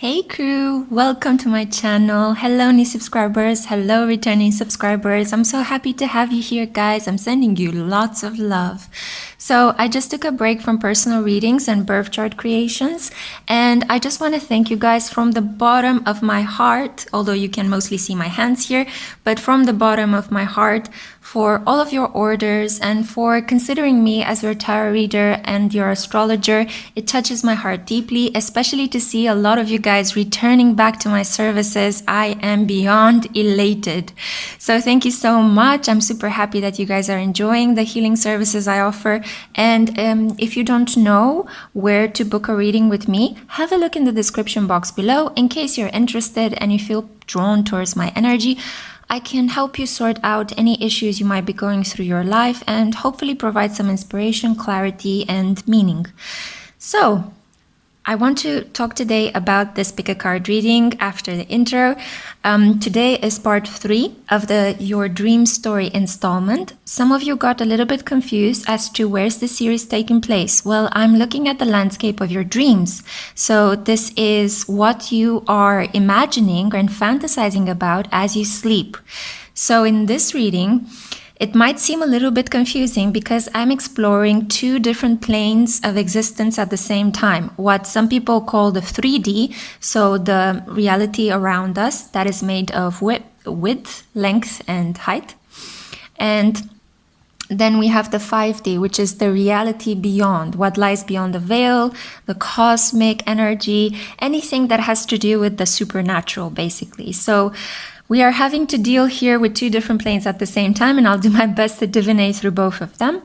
Hey crew, welcome to my channel. Hello new subscribers, hello returning subscribers. I'm so happy to have you here guys. I'm sending you lots of love. So I just took a break from personal readings and birth chart creations, and I just want to thank you guys from the bottom of my heart, although you can mostly see my hands here, but from the bottom of my heart for all of your orders and for considering me as your tarot reader and your astrologer. It touches my heart deeply, especially to see a lot of you guys returning back to my services. I am beyond elated. So thank you so much. I'm super happy that you guys are enjoying the healing services I offer. And if you don't know where to book a reading with me, have a look in the description box below in case you're interested and you feel drawn towards my energy. I can help you sort out any issues you might be going through your life and hopefully provide some inspiration, clarity, and meaning. So, I want to talk today about this pick a card reading after the intro. Today is part 3 of the Your Dream Story installment. Some of you got a little bit confused as to where's the series taking place. Well, I'm looking at the landscape of your dreams. So this is what you are imagining and fantasizing about as you sleep. So in this reading, it might seem a little bit confusing because I'm exploring 2 different planes of existence at the same time. What some people call the 3D, so the reality around us that is made of width, length, and height. And then we have the 5D, which is the reality beyond, what lies beyond the veil, the cosmic energy, anything that has to do with the supernatural, basically. So we are having to deal here with 2 different planes at the same time, and I'll do my best to divinate through both of them.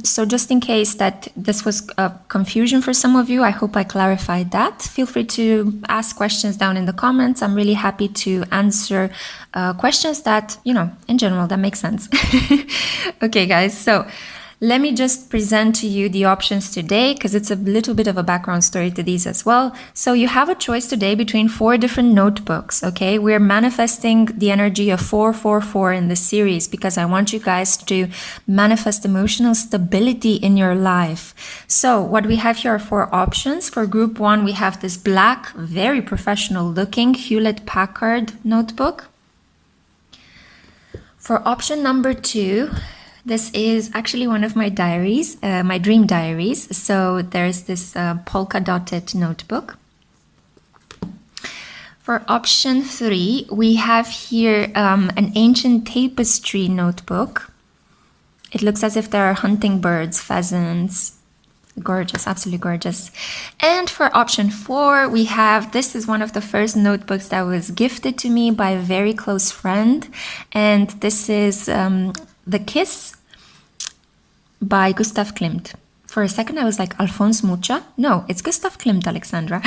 So just in case that this was a confusion for some of you, I hope I clarified that. Feel free to ask questions down in the comments. I'm really happy to answer questions that, in general, that make sense. Okay, guys, so let me just present to you the options today because it's a little bit of a background story to these as well. So you have a choice today between 4 different notebooks, okay? We're manifesting the energy of 444 in this series because I want you guys to manifest emotional stability in your life. So what we have here are 4 options. For group 1, we have this black, very professional looking Hewlett-Packard notebook. For option number 2, this is actually one of my diaries, my dream diaries. So there's this polka dotted notebook. For option 3, we have here an ancient tapestry notebook. It looks as if there are hunting birds, pheasants. Gorgeous, absolutely gorgeous. And for option 4, we have, this is one of the first notebooks that was gifted to me by a very close friend. And this is The Kiss by Gustav Klimt. For a second I was like, Alphonse Mucha? No, it's Gustav Klimt, Alexandra.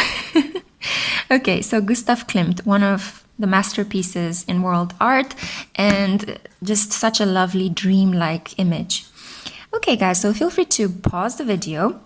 Okay, so Gustav Klimt, one of the masterpieces in world art, and just such a lovely dream-like image. Okay guys, so feel free to pause the video,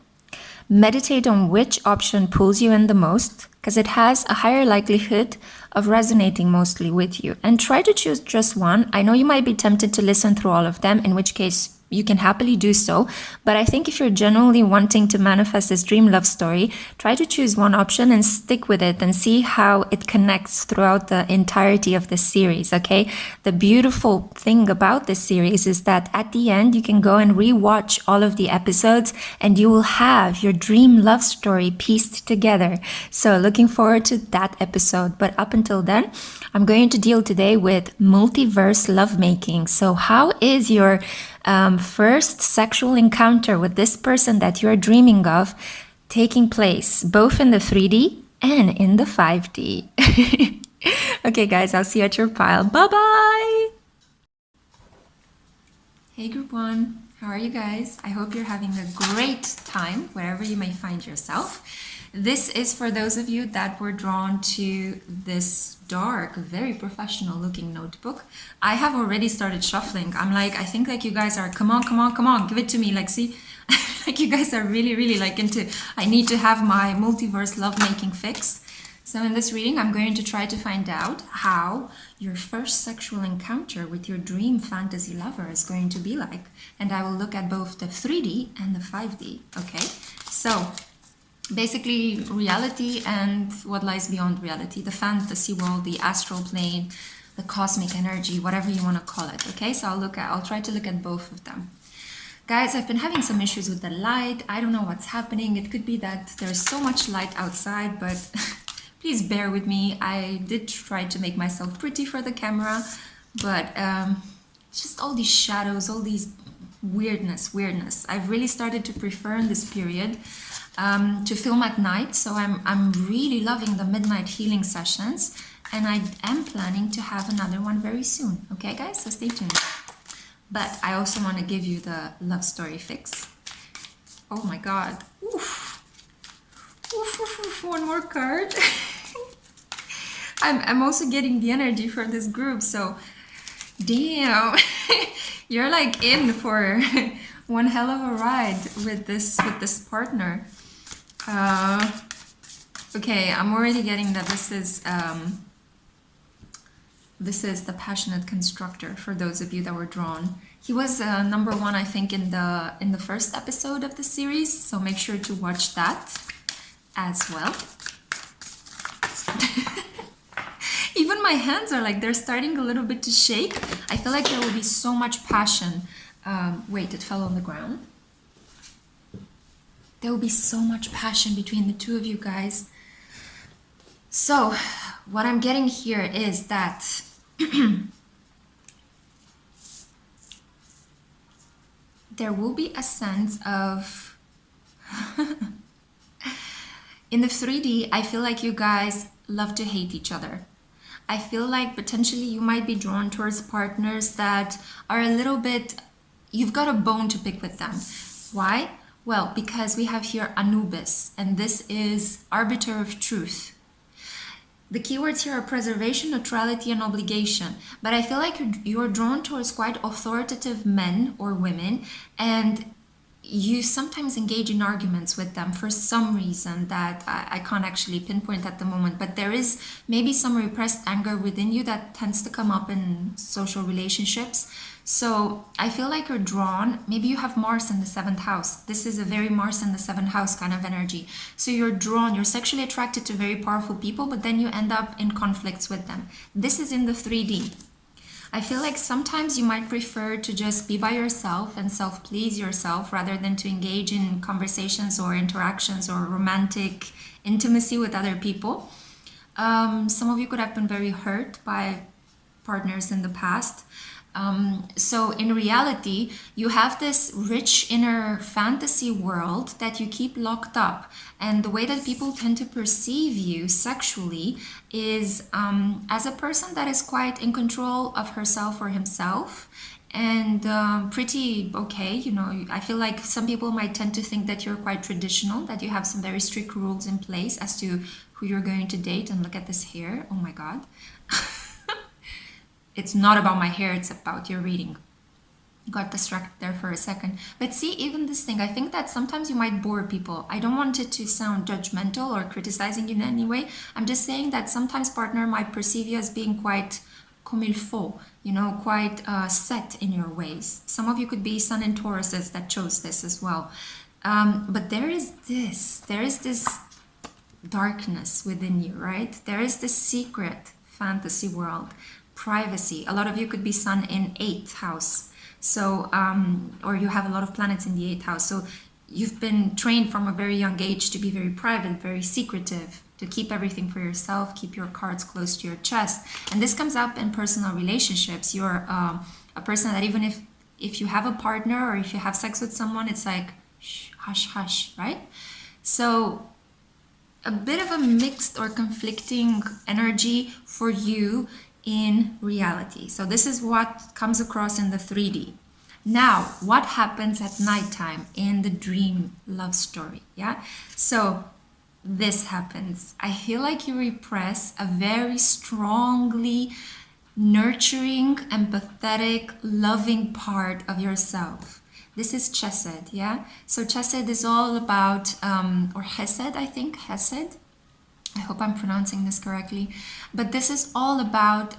meditate on which option pulls you in the most, because it has a higher likelihood of resonating mostly with you. And try to choose just one. I know you might be tempted to listen through all of them, in which case you can happily do so. But I think if you're genuinely wanting to manifest this dream love story, try to choose one option and stick with it and see how it connects throughout the entirety of this series, okay? The beautiful thing about this series is that at the end, you can go and rewatch all of the episodes and you will have your dream love story pieced together. So looking forward to that episode. But up until then, I'm going to deal today with multiverse lovemaking. So how is your first sexual encounter with this person that you're dreaming of taking place, both in the 3D and in the 5D? Okay guys, I'll see you at your pile. Bye-bye! Hey group 1, how are you guys? I hope you're having a great time wherever you may find yourself. This is for those of you that were drawn to this dark, very professional looking notebook. I have already started shuffling. I'm like, I think like you guys are, come on, give it to me, Lexi. Like you guys are really like into, I need to have my multiverse lovemaking fix. So in this reading, I'm going to try to find out how your first sexual encounter with your dream fantasy lover is going to be like. And I will look at both the 3D and the 5D, okay? So basically reality and what lies beyond reality, the fantasy world, the astral plane, the cosmic energy, whatever you want to call it. Okay, so I'll try to look at both of them. Guys, I've been having some issues with the light. I don't know what's happening. It could be that there's so much light outside, but please bear with me. I did try to make myself pretty for the camera, but it's just all these shadows, all these weirdness. I've really started to prefer in this period to film at night, so I'm really loving the midnight healing sessions, and I am planning to have another one very soon. Okay, guys, so stay tuned. But I also want to give you the love story fix. Oh my god. Oof. Oof, one more card. I'm also getting the energy for this group, so damn. You're like in for one hell of a ride with this partner. Okay, I'm already getting that this is the passionate constructor for those of you that were drawn. He was number one, I think, in the first episode of the series, so make sure to watch that as well. Even my hands are like, they're starting a little bit to shake. I feel like there will be so much passion. Wait, it fell on the ground. There will be so much passion between the two of you guys. So, what I'm getting here is that there will be a sense of in the 3D, I feel like you guys love to hate each other. I feel like potentially you might be drawn towards partners that are a little bit, you've got a bone to pick with them. Why? Well, because we have here Anubis, and this is arbiter of truth. The keywords here are preservation, neutrality, and obligation. But I feel like you're drawn towards quite authoritative men or women, and you sometimes engage in arguments with them for some reason that I can't actually pinpoint at the moment. But there is maybe some repressed anger within you that tends to come up in social relationships. So I feel like you're drawn, maybe you have Mars in the 7th house. This is a very Mars in the 7th house kind of energy. So you're drawn, you're sexually attracted to very powerful people, but then you end up in conflicts with them. This is in the 3D. I feel like sometimes you might prefer to just be by yourself and self-please yourself rather than to engage in conversations or interactions or romantic intimacy with other people. Some of you could have been very hurt by partners in the past. So in reality, you have this rich inner fantasy world that you keep locked up. And the way that people tend to perceive you sexually is as a person that is quite in control of herself or himself and pretty okay. You know, I feel like some people might tend to think that you're quite traditional, that you have some very strict rules in place as to who you're going to date. And look at this hair. Oh my God. It's not about my hair, it's about your reading. Got distracted there for a second. But see, even this thing, I think that sometimes you might bore people. I don't want it to sound judgmental or criticizing you in any way. I'm just saying that sometimes partner might perceive you as being quite comme il faut, you know, quite set in your ways. Some of you could be Sun and Tauruses that chose this as well. But there is this darkness within you, right? There is this secret fantasy world. Privacy. A lot of you could be Sun in 8th house. So, or you have a lot of planets in the 8th house. So you've been trained from a very young age to be very private, very secretive, to keep everything for yourself, keep your cards close to your chest. And this comes up in personal relationships. You're a person that even if you have a partner or if you have sex with someone, it's like, shh, hush, hush, right? So a bit of a mixed or conflicting energy for you in reality. So this is what comes across in the 3D. Now, what happens at nighttime in the dream love story? Yeah. So this happens. I feel like you repress a very strongly nurturing, empathetic, loving part of yourself. This is Chesed, yeah? So Chesed is all about, or Hesed, I think, Hesed. I hope I'm pronouncing this correctly. But this is all about,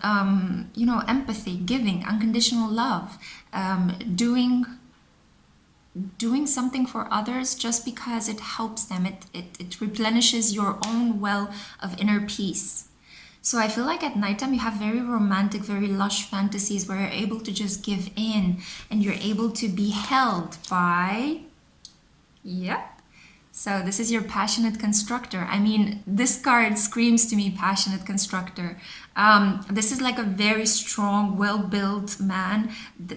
you know, empathy, giving, unconditional love, doing doing something for others just because it helps them. It replenishes your own well of inner peace. So I feel like at nighttime you have very romantic, very lush fantasies where you're able to just give in and you're able to be held by, yep. So this is your passionate constructor. I mean, this card screams to me passionate constructor. This is like a very strong, well-built man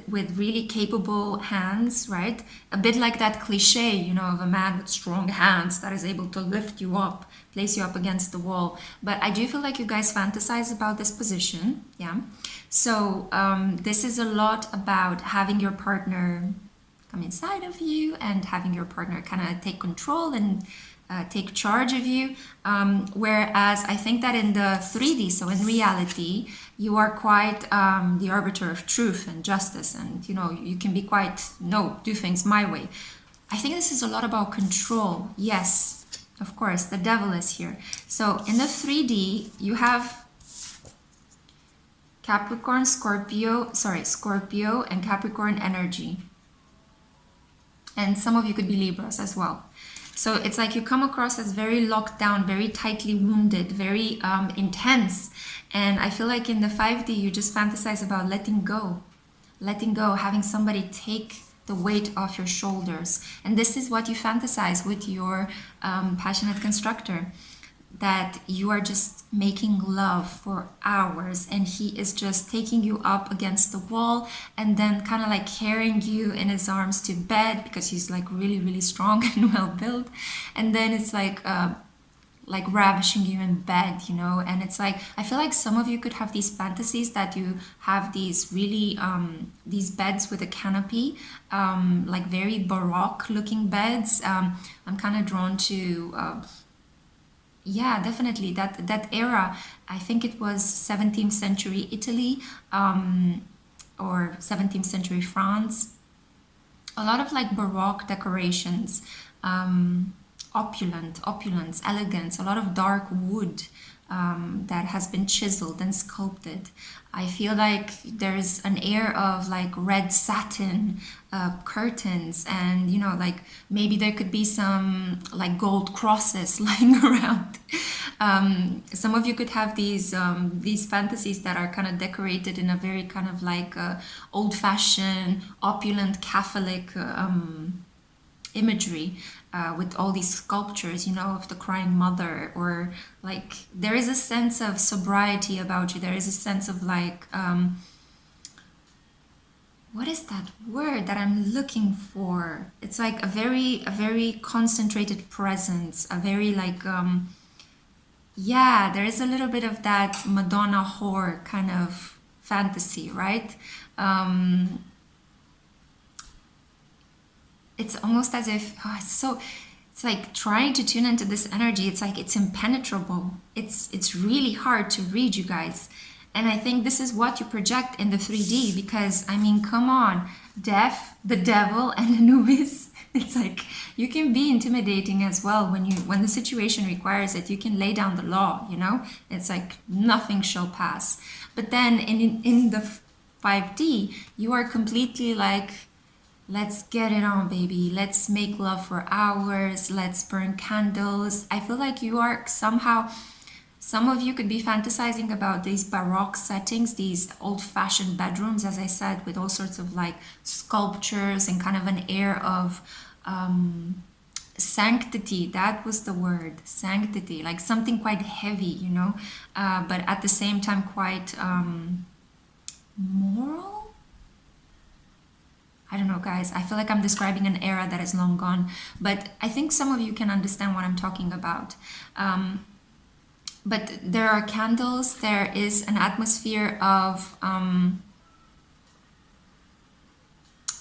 with really capable hands, right? A bit like that cliche, you know, of a man with strong hands that is able to lift you up, place you up against the wall. But I do feel like you guys fantasize about this position, yeah? So this is a lot about having your partner come inside of you and having your partner kind of take control and take charge of you. Whereas I think that in the 3D, so in reality, you are quite the arbiter of truth and justice, and you know, you can be quite, no, do things my way. I think this is a lot about control. Yes, of course, the devil is here. So in the 3D, you have Capricorn, Scorpio and Capricorn energy. And some of you could be Libras as well. So it's like you come across as very locked down, very tightly wounded, very intense. And I feel like in the 5D, you just fantasize about letting go, having somebody take the weight off your shoulders. And this is what you fantasize with your passionate constructor, that you are just making love for hours and he is just taking you up against the wall and then kind of like carrying you in his arms to bed because he's like really, really strong and well built. And then it's like ravishing you in bed, you know. And it's like, I feel like some of you could have these fantasies that you have these really these beds with a canopy, like very baroque looking beds. I'm kind of drawn to yeah, definitely that era. I think it was 17th century Italy or 17th century France. A lot of like baroque decorations, opulence, elegance, a lot of dark wood that has been chiseled and sculpted. I feel like there's an air of like red satin curtains, and you know, like maybe there could be some like gold crosses lying around. Some of you could have these fantasies that are kind of decorated in a very kind of like old-fashioned, opulent Catholic imagery. With all these sculptures, you know, of the crying mother, or like there is a sense of sobriety about you. There is a sense of like, what is that word that I'm looking for? It's like a very concentrated presence, a very like, yeah, there is a little bit of that Madonna whore kind of fantasy, right? It's almost as if, it's like trying to tune into this energy. It's like it's impenetrable. It's really hard to read, you guys. And I think this is what you project in the 3D, because I mean, come on, Death, the devil, and Anubis. It's like you can be intimidating as well when the situation requires it. You can lay down the law, you know. It's like nothing shall pass. But then in the 5D, you are completely like, let's get it on, baby. Let's make love for hours. Let's burn candles. I feel like you are somehow, some of you could be fantasizing about these baroque settings, these old-fashioned bedrooms, as I said, with all sorts of like sculptures and kind of an air of sanctity. That was the word, sanctity, like something quite heavy, you know, but at the same time quite moral. I don't know, guys. I feel like I'm describing an era that is long gone, but I think some of you can understand what I'm talking about. But there are candles. There is an atmosphere of,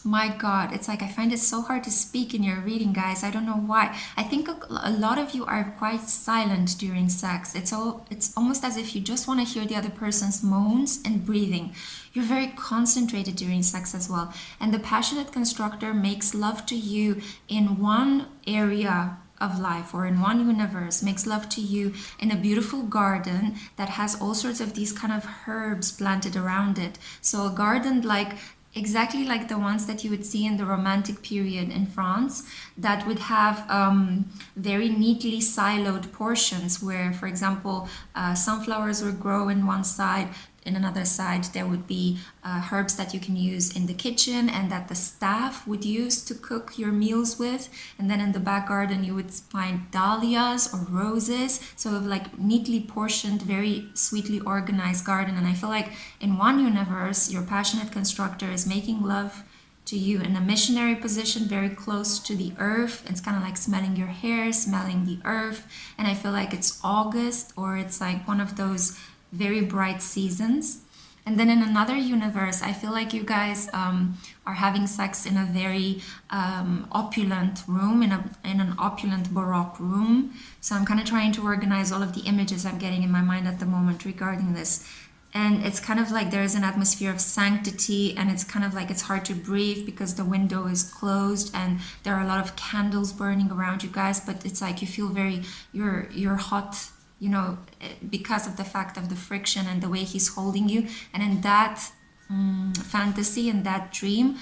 my God, it's like I find it so hard to speak in your reading, guys. I don't know why. I think a lot of you are quite silent during sex. It's almost as if you just want to hear the other person's moans and breathing. You're very concentrated during sex as well. And the passionate constructor makes love to you in one area of life or in one universe, makes love to you in a beautiful garden that has all sorts of these kind of herbs planted around it. So a garden like exactly like the ones that you would see in the Romantic period in France, that would have very neatly siloed portions where, for example, sunflowers would grow in one side, in another side there would be herbs that you can use in the kitchen and that the staff would use to cook your meals with, and then in the back garden you would find dahlias or roses, so like neatly portioned, very sweetly organized garden. And I feel like in one universe your passionate constructor is making love to you in a missionary position, very close to the earth. It's kind of like smelling your hair, smelling the earth, and I feel like it's August, or it's like one of those very bright seasons. And then in another universe, I feel like you guys are having sex in a very opulent room, in an opulent Baroque room. So I'm kind of trying to organize all of the images I'm getting in my mind at the moment regarding this. And it's kind of like there's an atmosphere of sanctity, and it's kind of like it's hard to breathe because the window is closed and there are a lot of candles burning around you guys, but it's like you feel very, you're hot, you know, because of the fact of the friction and the way he's holding you. And in that fantasy, in that dream,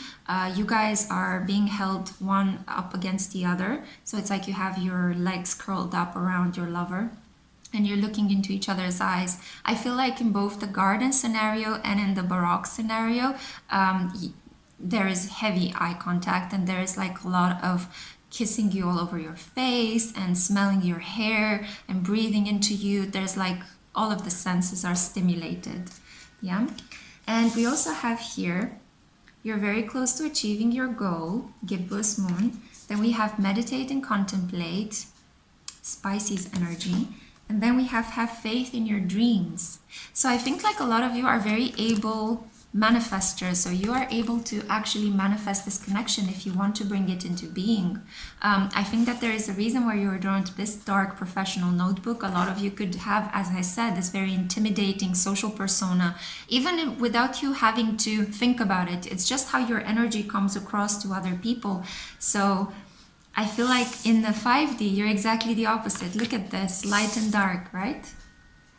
you guys are being held one up against the other. So it's like you have your legs curled up around your lover and you're looking into each other's eyes. I feel like in both the garden scenario and in the Baroque scenario, there is heavy eye contact, and there is like a lot of kissing you all over your face and smelling your hair and breathing into you. There's like all of the senses are stimulated. Yeah. And we also have here, you're very close to achieving your goal, gibbous moon. Then we have meditate and contemplate, Pisces energy. And then we have faith in your dreams. So I think like a lot of you are very able manifestors, so you are able to actually manifest this connection if you want to bring it into being. I think that there is a reason why you are drawn to this dark professional notebook. A lot of you could have, as I said, this very intimidating social persona, even without you having to think about it. It's just how your energy comes across to other people. So I feel like in the 5D, you're exactly the opposite. Look at this, light and dark, right?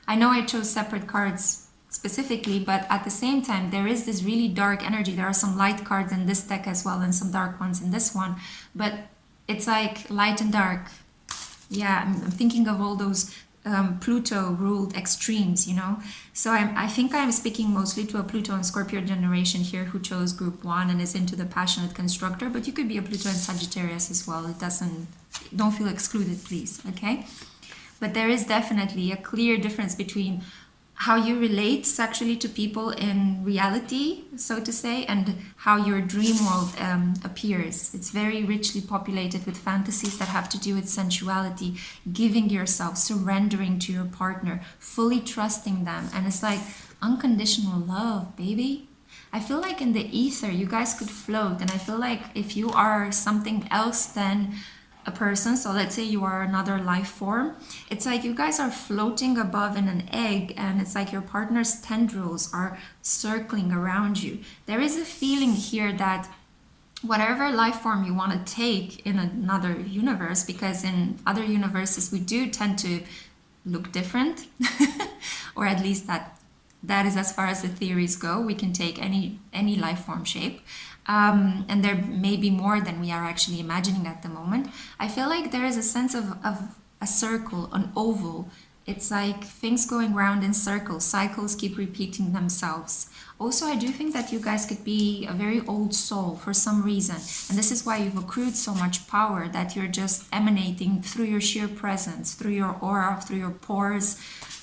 I know I chose separate cards specifically, but at the same time, there is this really dark energy. There are some light cards in this deck as well and some dark ones in this one, but it's like light and dark. Yeah, I'm thinking of all those Pluto ruled extremes, you know. So I think I'm speaking mostly to a Pluto and Scorpio generation here who chose group 1 and is into the passionate constructor, but you could be a Pluto and Sagittarius as well. Don't feel excluded, please, okay? But there is definitely a clear difference between how you relate sexually to people in reality, so to say, and how your dream world appears. It's very richly populated with fantasies that have to do with sensuality, giving yourself, surrendering to your partner, fully trusting them. And it's like unconditional love, baby. I feel like in the ether, you guys could float. And I feel like if you are something else than a person, so let's say you are another life form, it's like you guys are floating above in an egg, and it's like your partner's tendrils are circling around you. There is a feeling here that whatever life form you want to take in another universe, because in other universes we do tend to look different or at least that is as far as the theories go. We can take any life form shape. And there may be more than we are actually imagining at the moment. I feel like there is a sense of a circle, an oval. It's like things going round in circles, cycles keep repeating themselves. Also, I do think that you guys could be a very old soul for some reason. And this is why you've accrued so much power, that you're just emanating through your sheer presence, through your aura, through your pores.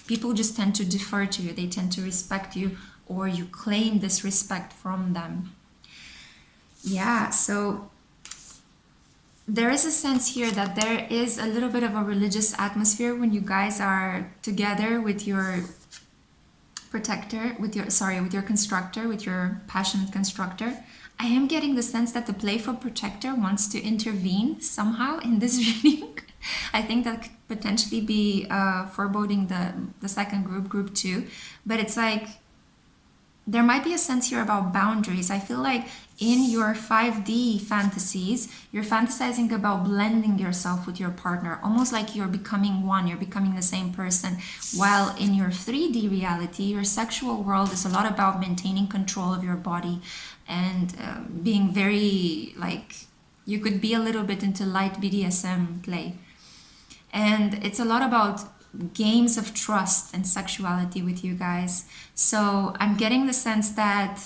People just tend to defer to you. They tend to respect you, or you claim this respect from them. Yeah, so there is a sense here that there is a little bit of a religious atmosphere when you guys are together with your protector, with your constructor, with your passionate constructor. I am getting the sense that the playful protector wants to intervene somehow in this reading. I think that could potentially be foreboding the second group 2, but it's like there might be a sense here about boundaries. I feel like in your 5D fantasies, you're fantasizing about blending yourself with your partner, almost like you're becoming one, you're becoming the same person. While in your 3D reality, your sexual world is a lot about maintaining control of your body and being very like, you could be a little bit into light BDSM play. And it's a lot about games of trust and sexuality with you guys. So I'm getting the sense that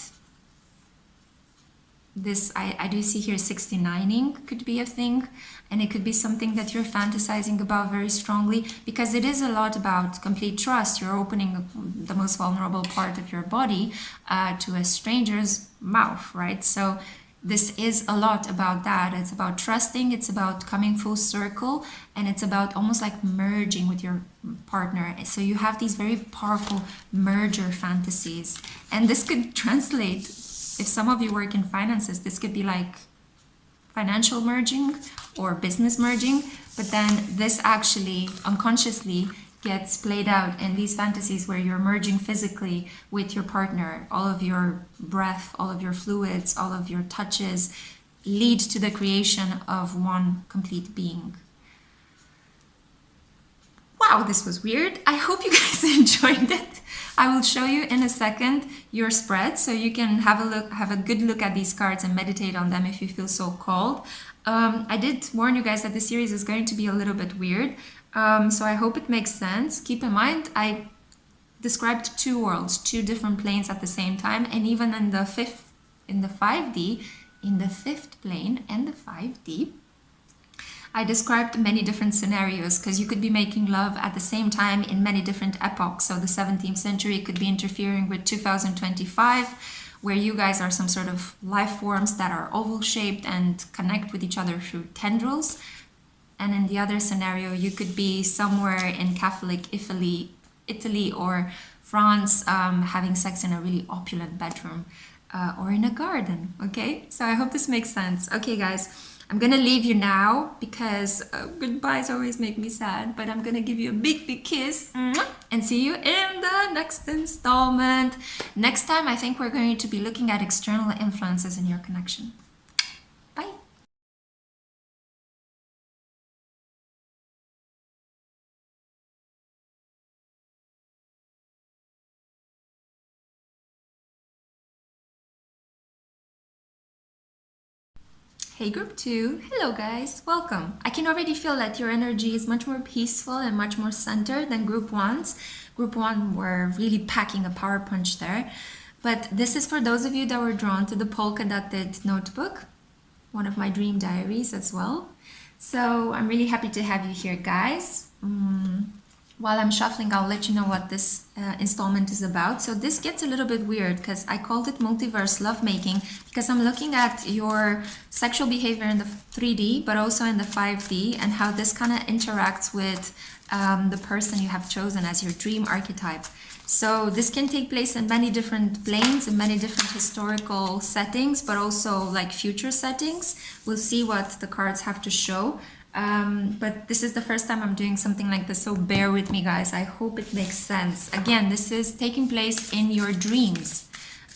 this, I do see here 69ing could be a thing, and it could be something that you're fantasizing about very strongly, because it is a lot about complete trust. You're opening the most vulnerable part of your body to a stranger's mouth, right? So this is a lot about that. It's about trusting, it's about coming full circle, and it's about almost like merging with your partner. So you have these very powerful merger fantasies, and this could translate, if some of you work in finances, this could be like financial merging or business merging, but then this actually unconsciously gets played out in these fantasies where you're merging physically with your partner. All of your breath, all of your fluids, all of your touches lead to the creation of one complete being. Wow, this was weird. I hope you guys enjoyed it. I will show you in a second your spread, so you can have a good look at these cards and meditate on them if you feel so called. I did warn you guys that this series is going to be a little bit weird, so I hope it makes sense. Keep in mind, I described two worlds, two different planes at the same time, and even in the 5D, in the fifth plane and the 5D, I described many different scenarios, because you could be making love at the same time in many different epochs. So the 17th century could be interfering with 2025, where you guys are some sort of life forms that are oval shaped and connect with each other through tendrils. And in the other scenario, you could be somewhere in Catholic Italy or France, having sex in a really opulent bedroom or in a garden. Okay, so I hope this makes sense. Okay, guys. I'm gonna leave you now, because goodbyes always make me sad, but I'm gonna give you a big, big kiss and see you in the next installment. Next time, I think we're going to be looking at external influences in your connection. Bye. Hey group 2, hello guys, welcome. I can already feel that your energy is much more peaceful and much more centered than group 1's. Group 1 were really packing a power punch there. But this is for those of you that were drawn to the polka dotted notebook, one of my dream diaries as well. So I'm really happy to have you here, guys. While I'm shuffling, I'll let you know what this installment is about. So this gets a little bit weird, because I called it Multiverse Lovemaking, because I'm looking at your sexual behavior in the 3D, but also in the 5D, and how this kind of interacts with the person you have chosen as your dream archetype. So this can take place in many different planes, in many different historical settings, but also like future settings. We'll see what the cards have to show. But this is the first time I'm doing something like this, so bear with me, guys. I hope it makes sense. Again, this is taking place in your dreams,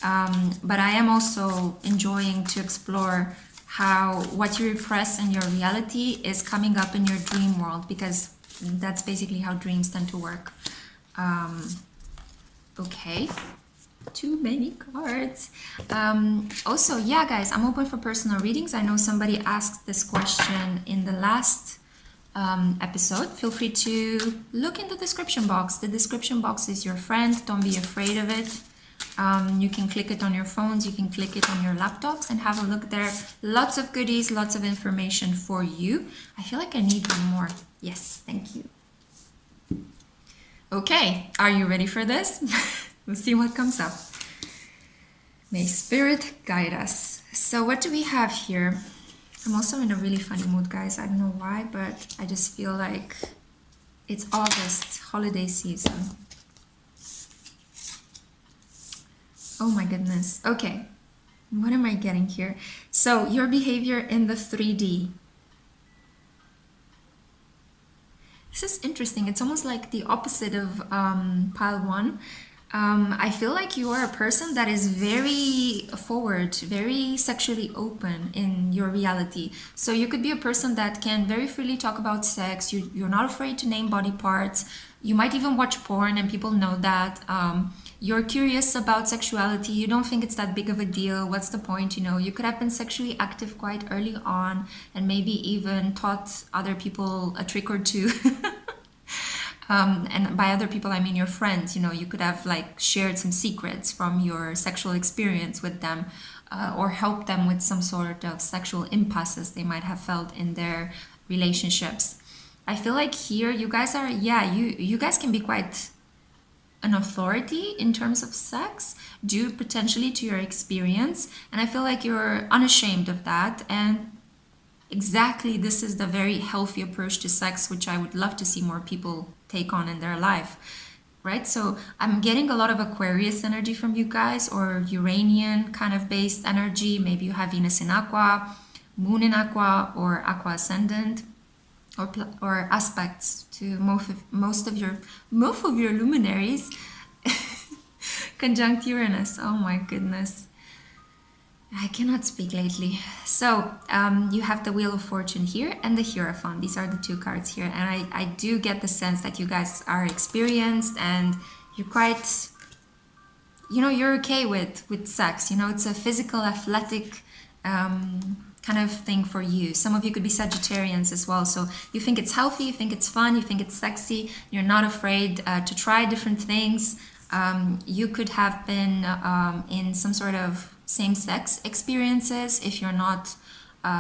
but I am also enjoying to explore how what you repress in your reality is coming up in your dream world, because that's basically how dreams tend to work. Okay. Too many cards. Also, yeah, guys, I'm open for personal readings. I know somebody asked this question in the last episode. Feel free to look in the description box. The description box is your friend. Don't be afraid of it. You can click it on your phones, you can click it on your laptops and have a look there. Lots of goodies, lots of information for you. I feel like I need one more. Yes, thank you. Okay, are you ready for this? We'll see what comes up. May Spirit guide us. So what do we have here? I'm also in a really funny mood, guys. I don't know why, but I just feel like it's August, holiday season. Oh my goodness. Okay, what am I getting here? So your behavior in the 3D. This is interesting. It's almost like the opposite of pile 1. I feel like you are a person that is very forward, very sexually open in your reality. So you could be a person that can very freely talk about sex. You're not afraid to name body parts. You might even watch porn and people know that. you're curious about sexuality, you don't think it's that big of a deal, what's the point, you know? You could have been sexually active quite early on and maybe even taught other people a trick or two. And by other people, I mean your friends, you know, you could have like shared some secrets from your sexual experience with them, or helped them with some sort of sexual impasses they might have felt in their relationships. I feel like here you guys are, yeah, you guys can be quite an authority in terms of sex due potentially to your experience, and I feel like you're unashamed of that. And exactly, this is the very healthy approach to sex, which I would love to see more people take on in their life, right? So I'm getting a lot of Aquarius energy from you guys, or Uranian kind of based energy. Maybe you have Venus in Aqua, Moon in Aqua, or Aqua Ascendant, or aspects to most of your luminaries conjunct Uranus. Oh my goodness. I cannot speak lately. So you have the Wheel of Fortune here and the Hierophant. These are the two cards here. And I do get the sense that you guys are experienced and you're quite, you know, you're okay with sex. You know, it's a physical, athletic kind of thing for you. Some of you could be Sagittarians as well. So you think it's healthy, you think it's fun, you think it's sexy. You're not afraid to try different things. You could have been in some sort of same-sex experiences if you're not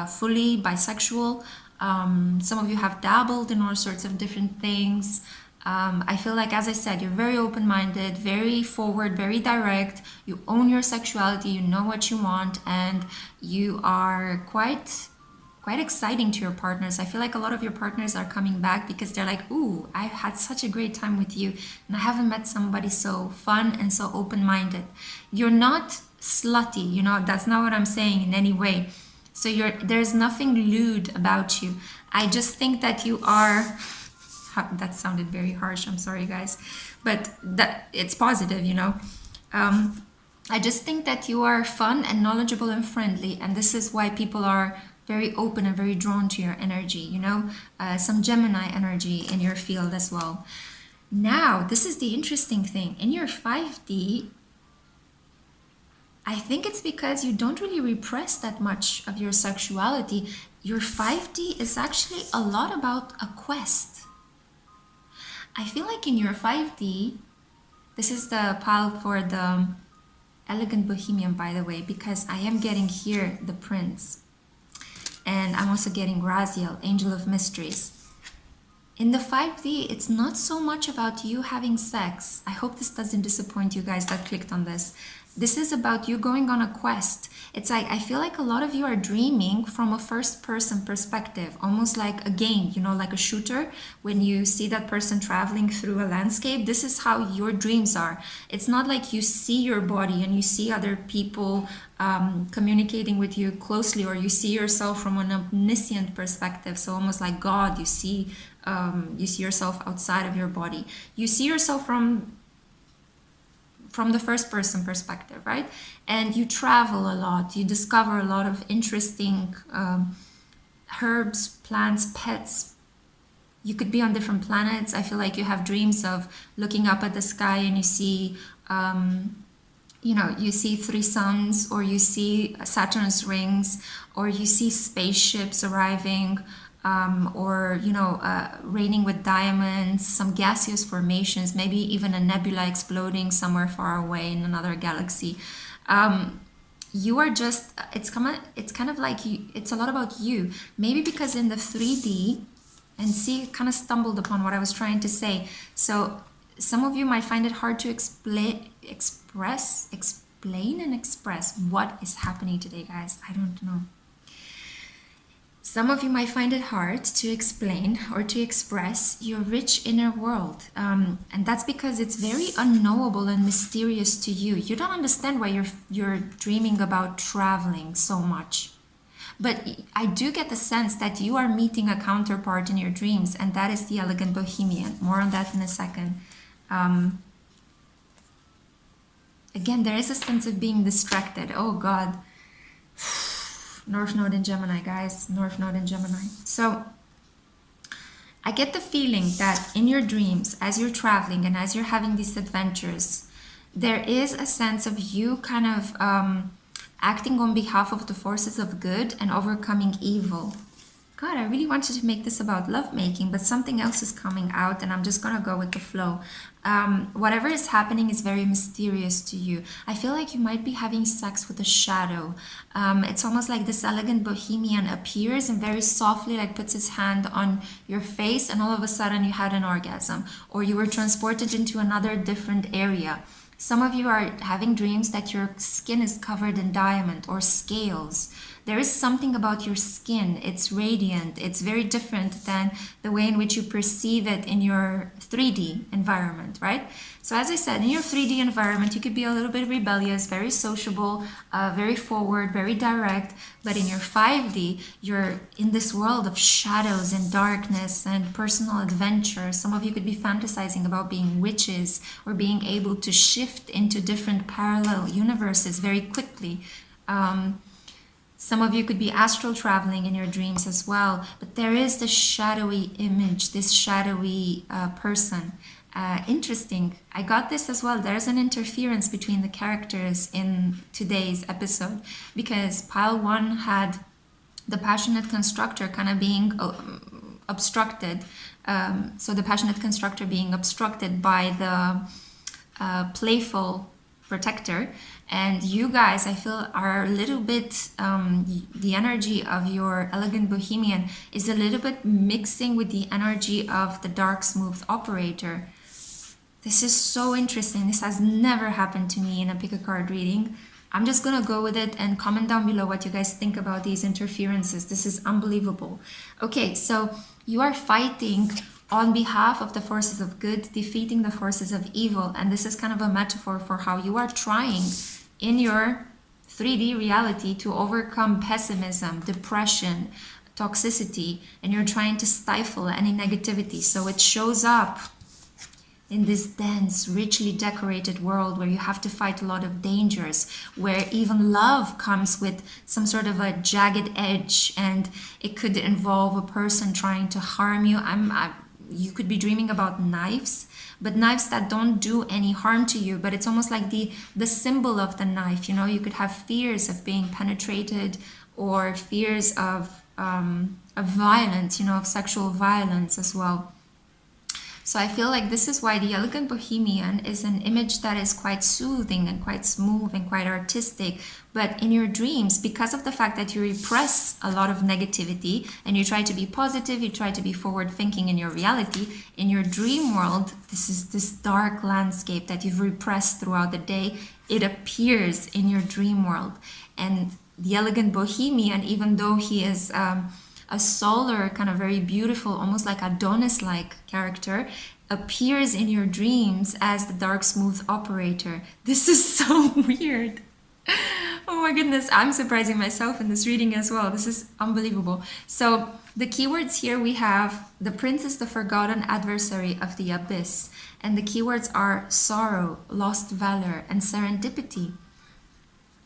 fully bisexual. Some of you have dabbled in all sorts of different things. I feel like, as I said, you're very open-minded, very forward, very direct. You own your sexuality, you know what you want, and you are quite exciting to your partners. I feel like a lot of your partners are coming back because they're like, ooh, I had such a great time with you, and I haven't met somebody so fun and so open-minded. You're not slutty, you know, that's not what I'm saying in any way. So there's nothing lewd about you. I just think that you are, that sounded very harsh, I'm sorry guys, but that it's positive, you know. I just think that you are fun and knowledgeable and friendly, and this is why people are very open and very drawn to your energy, you know. Some Gemini energy in your field as well. Now, this is the interesting thing. In your 5D, I think it's because you don't really repress that much of your sexuality. Your 5D is actually a lot about a quest. I feel like in your 5D, this is the pile for the Elegant Bohemian, by the way, because I am getting here the Prince. And I'm also getting Raziel, Angel of Mysteries. In the 5D, it's not so much about you having sex. I hope this doesn't disappoint you guys that clicked on this. This is about you going on a quest. It's like, I feel like a lot of you are dreaming from a first-person perspective, almost like a game, you know, like a shooter. When you see that person traveling through a landscape, this is how your dreams are. It's not like you see your body and you see other people communicating with you closely, or you see yourself from an omniscient perspective. So almost like God, you see yourself outside of your body. You see yourself from the first person perspective, right? And you travel a lot, you discover a lot of interesting herbs, plants, pets. You could be on different planets. I feel like you have dreams of looking up at the sky and you see, you know, you see 3 suns, or you see Saturn's rings, or you see spaceships arriving, or, you know, raining with diamonds, some gaseous formations, maybe even a nebula exploding somewhere far away in another galaxy. You are just, it's kind of like you, it's a lot about you. Maybe because in the 3D, and see, kind of stumbled upon what I was trying to say. So some of you might find it hard to explain and express what is happening today, guys. I don't know. Some of you might find it hard to explain or to express your rich inner world. And that's because it's very unknowable and mysterious to you. You don't understand why you're dreaming about traveling so much. But I do get the sense that you are meeting a counterpart in your dreams, and that is the Elegant Bohemian. More on that in a second. Again, there is a sense of being distracted. Oh God. North Node in Gemini, guys. North Node in Gemini. So I get the feeling that in your dreams, as you're traveling and as you're having these adventures, there is a sense of you kind of acting on behalf of the forces of good and overcoming evil. God, I really wanted to make this about lovemaking, but something else is coming out and I'm just gonna go with the flow. Whatever is happening is very mysterious to you. I feel like you might be having sex with a shadow. It's almost like this elegant bohemian appears and very softly like puts his hand on your face, and all of a sudden you had an orgasm, or you were transported into another different area. Some of you are having dreams that your skin is covered in diamond or scales. There is something about your skin. It's radiant. It's very different than the way in which you perceive it in your 3D environment, right? So as I said, in your 3D environment, you could be a little bit rebellious, very sociable, very forward, very direct. But in your 5D, you're in this world of shadows and darkness and personal adventure. Some of you could be fantasizing about being witches or being able to shift into different parallel universes very quickly. Some of you could be astral traveling in your dreams as well, but there is this shadowy image, this shadowy person. Interesting. I got this as well. There's an interference between the characters in today's episode, because pile 1 had the passionate constructor kind of being obstructed. So the passionate constructor being obstructed by the playful protector. And you guys, I feel, are a little bit, the energy of your elegant bohemian is a little bit mixing with the energy of the dark smooth operator. This is so interesting. This has never happened to me in a pick-a-card reading. I'm just going to go with it and comment down below what you guys think about these interferences. This is unbelievable. Okay, so you are fighting on behalf of the forces of good, defeating the forces of evil. And this is kind of a metaphor for how you are trying in your 3D reality to overcome pessimism, depression, toxicity, and you're trying to stifle any negativity. So it shows up in this dense, richly decorated world where you have to fight a lot of dangers, where even love comes with some sort of a jagged edge, and it could involve a person trying to harm you. You could be dreaming about knives, but knives that don't do any harm to you, but it's almost like the symbol of the knife. You know, you could have fears of being penetrated, or fears of violence, you know, of sexual violence as well. So I feel like this is why the elegant bohemian is an image that is quite soothing and quite smooth and quite artistic. But in your dreams, because of the fact that you repress a lot of negativity and you try to be positive, you try to be forward thinking in your reality, in your dream world, this is this dark landscape that you've repressed throughout the day. It appears in your dream world. And the elegant bohemian, even though he is a solar, kind of very beautiful, almost like Adonis-like character, appears in your dreams as the dark smooth operator. This is so weird. Oh my goodness, I'm surprising myself in this reading as well. This is unbelievable. So the keywords here we have: the prince is the forgotten adversary of the abyss. And the keywords are sorrow, lost valor, and serendipity.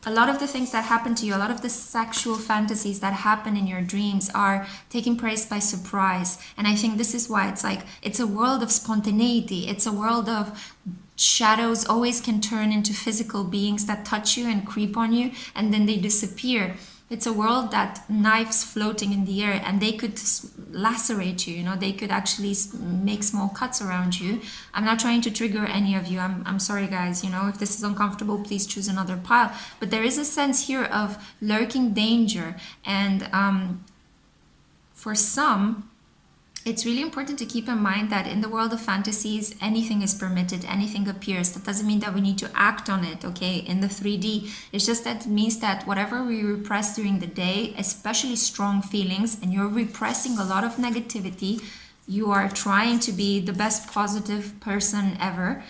A lot of the things that happen to you, a lot of the sexual fantasies that happen in your dreams are taking place by surprise. And I think this is why it's like, it's a world of spontaneity. It's a world of shadows always can turn into physical beings that touch you and creep on you, and then they disappear. It's a world that knives floating in the air, and they could lacerate you, you know, they could actually make small cuts around you. I'm not trying to trigger any of you. I'm sorry, guys, you know, if this is uncomfortable, please choose another pile. But there is a sense here of lurking danger. And for some, it's really important to keep in mind that in the world of fantasies, anything is permitted, anything appears. That doesn't mean that we need to act on it, okay, in the 3D. It's just that it means that whatever we repress during the day, especially strong feelings, and you're repressing a lot of negativity, you are trying to be the best positive person ever.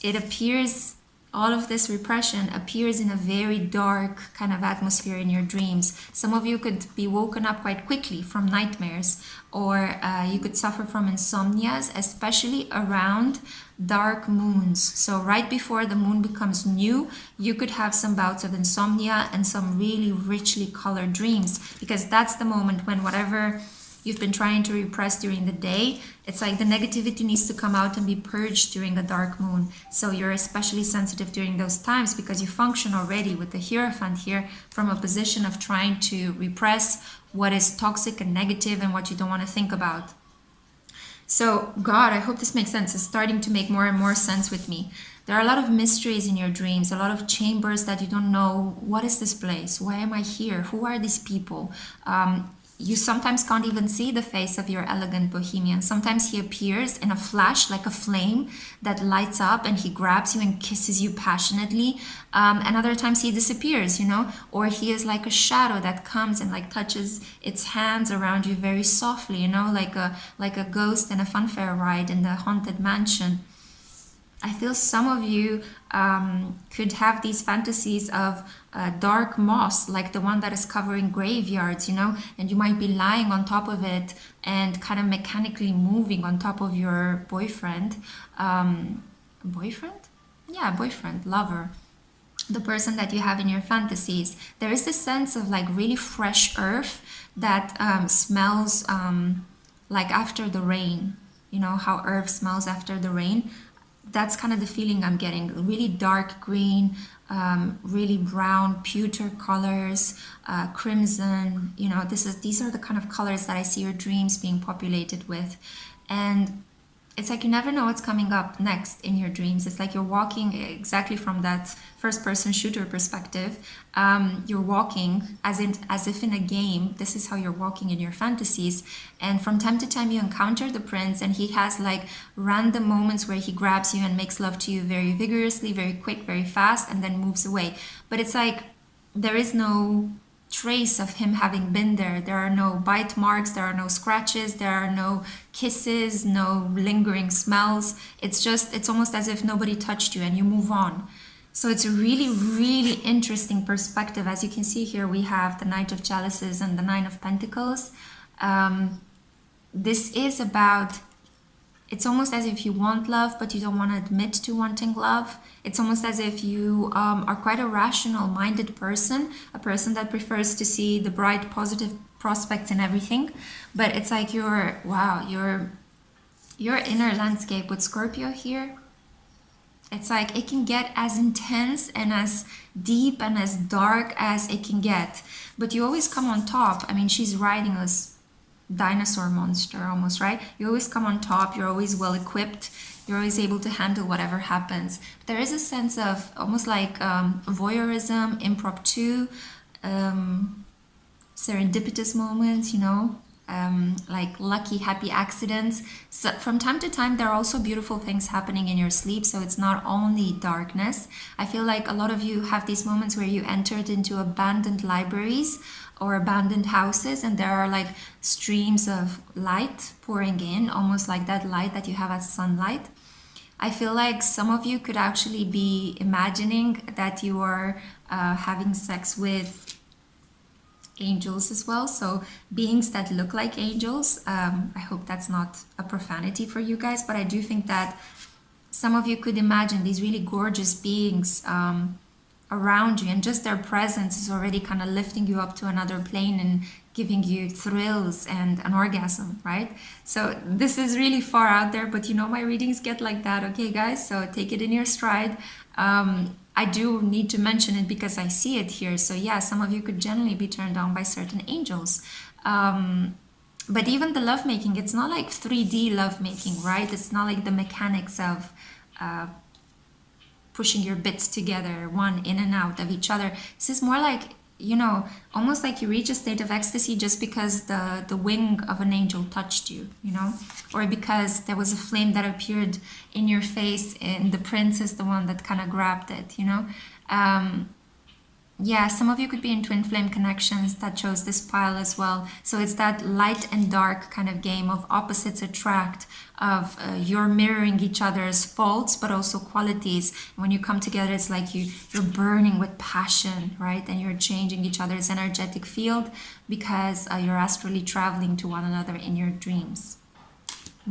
It appears, all of this repression appears in a very dark kind of atmosphere in your dreams. Some of you could be woken up quite quickly from nightmares, or you could suffer from insomnias, especially around dark moons. So right before the moon becomes new, you could have some bouts of insomnia and some really richly colored dreams, because that's the moment when whatever you've been trying to repress during the day. It's like the negativity needs to come out and be purged during a dark moon. So you're especially sensitive during those times because you function already with the Hierophant here from a position of trying to repress what is toxic and negative and what you don't want to think about. So God, I hope this makes sense. It's starting to make more and more sense with me. There are a lot of mysteries in your dreams, a lot of chambers that you don't know. What is this place? Why am I here? Who are these people? You sometimes can't even see the face of your elegant bohemian. Sometimes he appears in a flash, like a flame that lights up, and he grabs you and kisses you passionately. And other times he disappears, you know, or he is like a shadow that comes and like touches its hands around you very softly, you know, like a ghost in a funfair ride in the haunted mansion. I feel some of you could have these fantasies of dark moss, like the one that is covering graveyards, you know, and you might be lying on top of it and kind of mechanically moving on top of your boyfriend. Boyfriend? Yeah, boyfriend, lover. The person that you have in your fantasies. There is this sense of like really fresh earth that smells like after the rain. You know how earth smells after the rain? That's kind of the feeling I'm getting. Really dark green, really brown, pewter colors, crimson. You know, these are the kind of colors that I see your dreams being populated with. And it's like you never know what's coming up next in your dreams. It's like you're walking exactly from that first person shooter perspective. You're walking as if in a game. This is how you're walking in your fantasies. And from time to time you encounter the prince, and he has like random moments where he grabs you and makes love to you very vigorously, very quick, very fast, and then moves away. But it's like there is no trace of him having been there. There are no bite marks, there are no scratches, there are no kisses, no lingering smells. It's almost as if nobody touched you and you move on. So it's a really, really interesting perspective. As you can see here, we have the Knight of Chalices and the Nine of Pentacles. This is about, it's almost as if you want love, but you don't want to admit to wanting love. It's almost as if you are quite a rational-minded person, a person that prefers to see the bright, positive prospects in everything. But it's like your inner landscape with Scorpio here. It's like it can get as intense and as deep and as dark as it can get. But you always come on top. I mean, she's riding us dinosaur monster almost, right? You always come on top, you're always well equipped, you're always able to handle whatever happens. There is a sense of almost like voyeurism, impromptu, serendipitous moments, you know, like lucky, happy accidents. So from time to time, there are also beautiful things happening in your sleep. So it's not only darkness. I feel like a lot of you have these moments where you entered into abandoned libraries or abandoned houses, and there are like streams of light pouring in, almost like that light that you have as sunlight. I feel like some of you could actually be imagining that you are having sex with angels as well, so beings that look like angels. I hope that's not a profanity for you guys, but I do think that some of you could imagine these really gorgeous beings around you, and just their presence is already kind of lifting you up to another plane and giving you thrills and an orgasm, right? So this is really far out there, but you know my readings get like that, okay guys? So take it in your stride. I do need to mention it because I see it here. So yeah, some of you could generally be turned on by certain angels. But even the lovemaking, it's not like 3D lovemaking, right? It's not like the mechanics of pushing your bits together, one in and out of each other. This is more like, you know, almost like you reach a state of ecstasy just because the wing of an angel touched you, you know, or because there was a flame that appeared in your face and the prince is the one that kind of grabbed it, you know. Yeah, some of you could be in twin flame connections that chose this pile as well. So it's that light and dark kind of game of opposites attract, of you're mirroring each other's faults, but also qualities. When you come together, it's like you're burning with passion, right? And you're changing each other's energetic field because you're astrally traveling to one another in your dreams.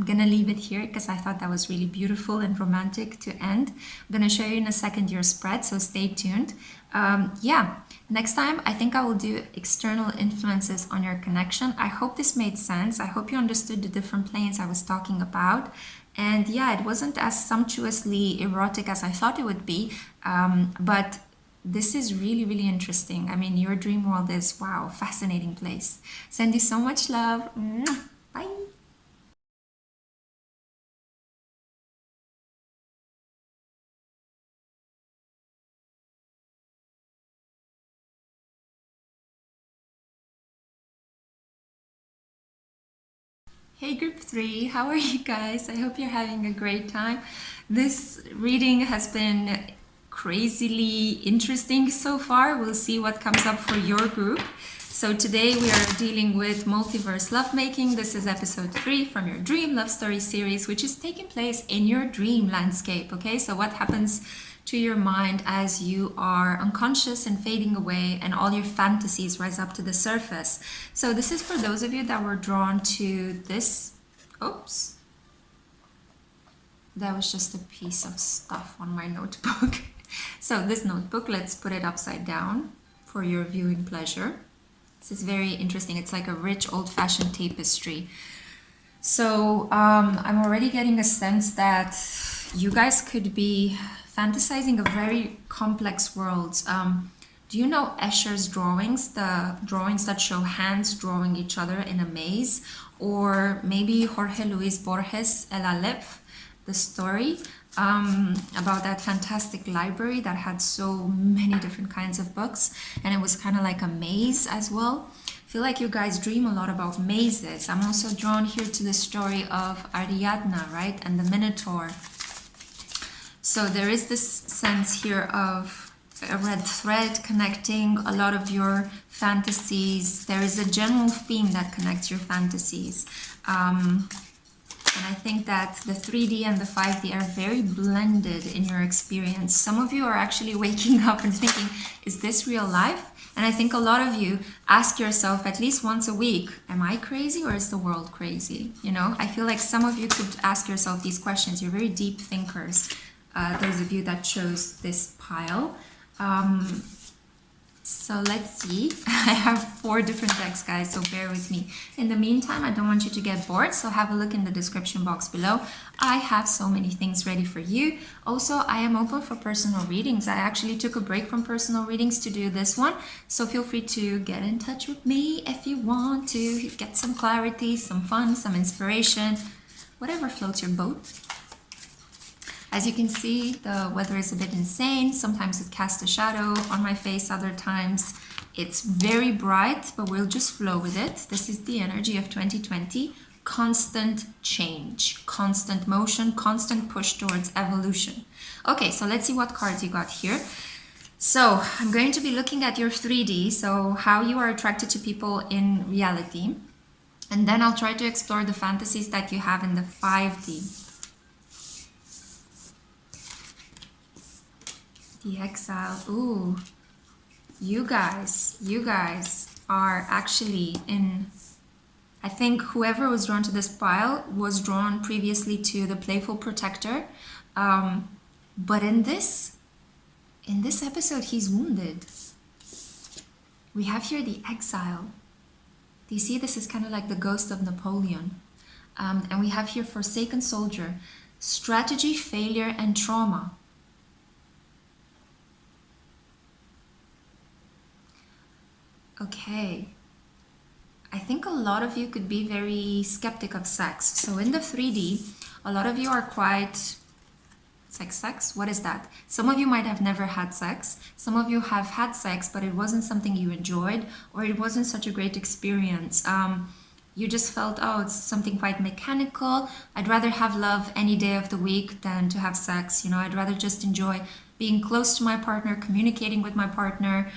I'm gonna leave it here because I thought that was really beautiful and romantic to end. I'm gonna show you in a second your spread, so stay tuned. Yeah, next time I think I will do external influences on your connection. I hope this made sense. I hope you understood the different planes I was talking about. And yeah, it wasn't as sumptuously erotic as I thought it would be, but this is really, really interesting. I mean, your dream world is, wow, fascinating place. Send you so much love. Mwah. Bye. Hey group 3, how are you guys? I hope you're having a great time. This reading has been crazily interesting so far. We'll see what comes up for your group. So today we are dealing with multiverse lovemaking. This is episode 3 from your dream love story series, which is taking place in your dream landscape. Okay, so what happens to your mind as you are unconscious and fading away and all your fantasies rise up to the surface. So this is for those of you that were drawn to this. Oops. That was just a piece of stuff on my notebook. So this notebook, let's put it upside down for your viewing pleasure. This is very interesting. It's like a rich old-fashioned tapestry. So I'm already getting a sense that you guys could be fantasizing of very complex worlds. Do you know Escher's drawings, the drawings that show hands drawing each other in a maze? Or maybe Jorge Luis Borges' El Aleph, the story about that fantastic library that had so many different kinds of books, and it was kind of like a maze as well. I feel like you guys dream a lot about mazes. I'm also drawn here to the story of Ariadne, right, and the Minotaur. So there is this sense here of a red thread connecting a lot of your fantasies. There is a general theme that connects your fantasies. And I think that the 3D and the 5D are very blended in your experience. Some of you are actually waking up and thinking, is this real life? And I think a lot of you ask yourself at least once a week, am I crazy or is the world crazy? You know, I feel like some of you could ask yourself these questions. You're very deep thinkers. Those of you that chose this pile. So let's see. I have 4 different decks, guys, so bear with me. In the meantime, I don't want you to get bored, so have a look in the description box below. I have so many things ready for you. Also, I am open for personal readings. I actually took a break from personal readings to do this one, so feel free to get in touch with me if you want to get some clarity, some fun, some inspiration, whatever floats your boat. As you can see, the weather is a bit insane. Sometimes it casts a shadow on my face, other times it's very bright, but we'll just flow with it. This is the energy of 2020. Constant change, constant motion, constant push towards evolution. Okay, so let's see what cards you got here. So I'm going to be looking at your 3D, so how you are attracted to people in reality. And then I'll try to explore the fantasies that you have in the 5D. The Exile. Ooh, you guys are actually in, I think whoever was drawn to this pile was drawn previously to the Playful Protector. But in this episode, he's wounded. We have here the Exile. Do you see? This is kind of like the ghost of Napoleon. And we have here Forsaken Soldier, strategy, failure, and trauma. Okay, I think a lot of you could be very skeptic of sex. So in the 3D, a lot of you are quite, sex? What is that? Some of you might have never had sex. Some of you have had sex, but it wasn't something you enjoyed, or it wasn't such a great experience. You just felt, oh, it's something quite mechanical. I'd rather have love any day of the week than to have sex. You know, I'd rather just enjoy being close to my partner, communicating with my partner,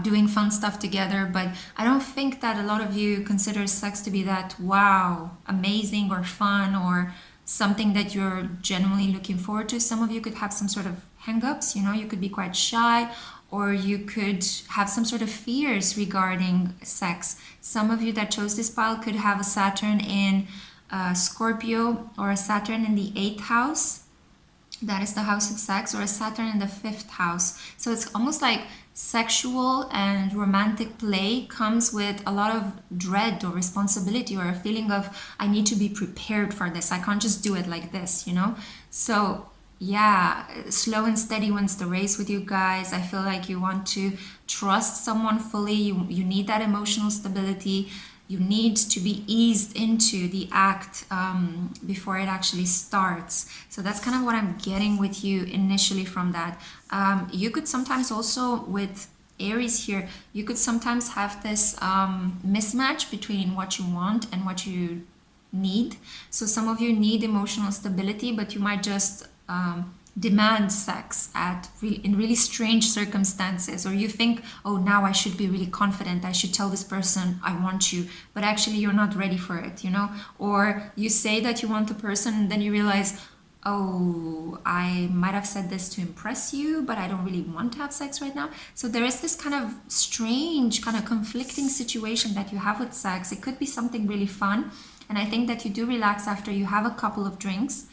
doing fun stuff together. But I don't think that a lot of you consider sex to be that, wow, amazing or fun or something that you're genuinely looking forward to. Some of you could have some sort of hang-ups, you know, you could be quite shy, or you could have some sort of fears regarding sex. Some of you that chose this pile could have a Saturn in Scorpio or a Saturn in the 8th house, that is the house of sex, or a Saturn in the 5th house. So it's almost like sexual and romantic play comes with a lot of dread or responsibility, or a feeling of, I need to be prepared for this. I can't just do it like this, you know? So yeah, slow and steady wins the race with you guys. I feel like you want to trust someone fully. You need that emotional stability. You need to be eased into the act before it actually starts. So that's kind of what I'm getting with you initially from that. You could sometimes also, with Aries here, you could sometimes have this mismatch between what you want and what you need. So some of you need emotional stability, but you might just demand sex in really strange circumstances, or you think, oh, now I should be really confident, I should tell this person I want you, but actually you're not ready for it, you know? Or you say that you want a person and then you realize, oh, I might have said this to impress you, but I don't really want to have sex right now. So there is this kind of strange, kind of conflicting situation that you have with sex. It could be something really fun, and I think that you do relax after you have a couple of drinks.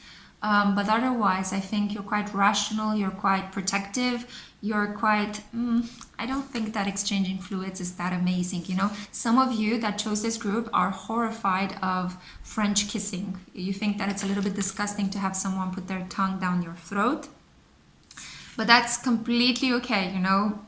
But otherwise, I think you're quite rational, you're quite protective, you're quite, I don't think that exchanging fluids is that amazing, you know? Some of you that chose this group are horrified of French kissing. You think that it's a little bit disgusting to have someone put their tongue down your throat. But that's completely okay, you know?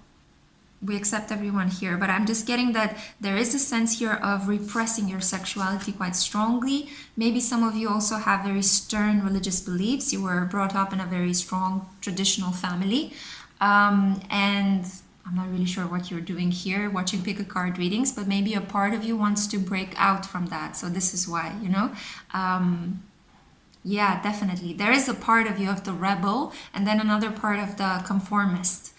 We accept everyone here, but I'm just getting that there is a sense here of repressing your sexuality quite strongly. Maybe some of you also have very stern religious beliefs. You were brought up in a very strong traditional family, and I'm not really sure what you're doing here watching pick-a-card readings, but maybe a part of you wants to break out from that. So this is why, you know. Yeah, definitely there is a part of you of the rebel, and then another part of the conformist.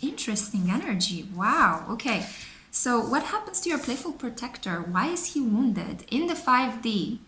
Interesting energy. Wow. Okay. So what happens to your playful protector? Why is he wounded? In the 5D,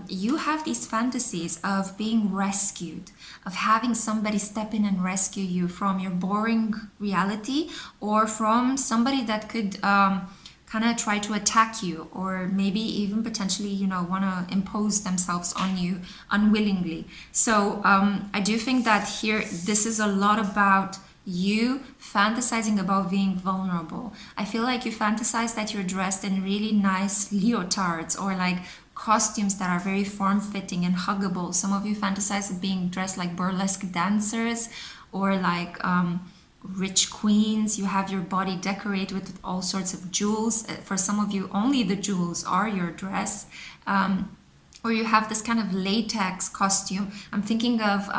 you have these fantasies of being rescued, of having somebody step in and rescue you from your boring reality, or from somebody that could kind of try to attack you, or maybe even potentially, you know, want to impose themselves on you unwillingly. So I do think that here, this is a lot about you fantasizing about being vulnerable. I feel like you fantasize that you're dressed in really nice leotards, or like costumes that are very form-fitting and huggable. Some of you fantasize of being dressed like burlesque dancers, or like rich queens. You have your body decorated with all sorts of jewels. For some of you, only the jewels are your dress. Or you have this kind of latex costume. I'm thinking of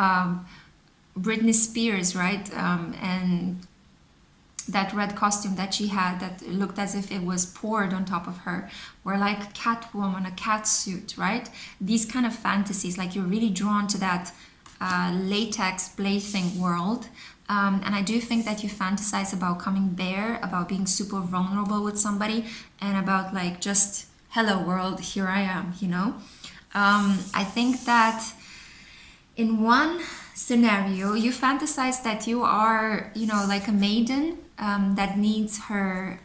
Britney Spears, right? And that red costume that she had that looked as if it was poured on top of her, or like Catwoman, a cat suit, right? These kind of fantasies, like you're really drawn to that latex plaything world. And I do think that you fantasize about coming bare, about being super vulnerable with somebody, and about like just, hello world, here I am, you know? I think that in one scenario, you fantasize that you are, you know, like a maiden that needs her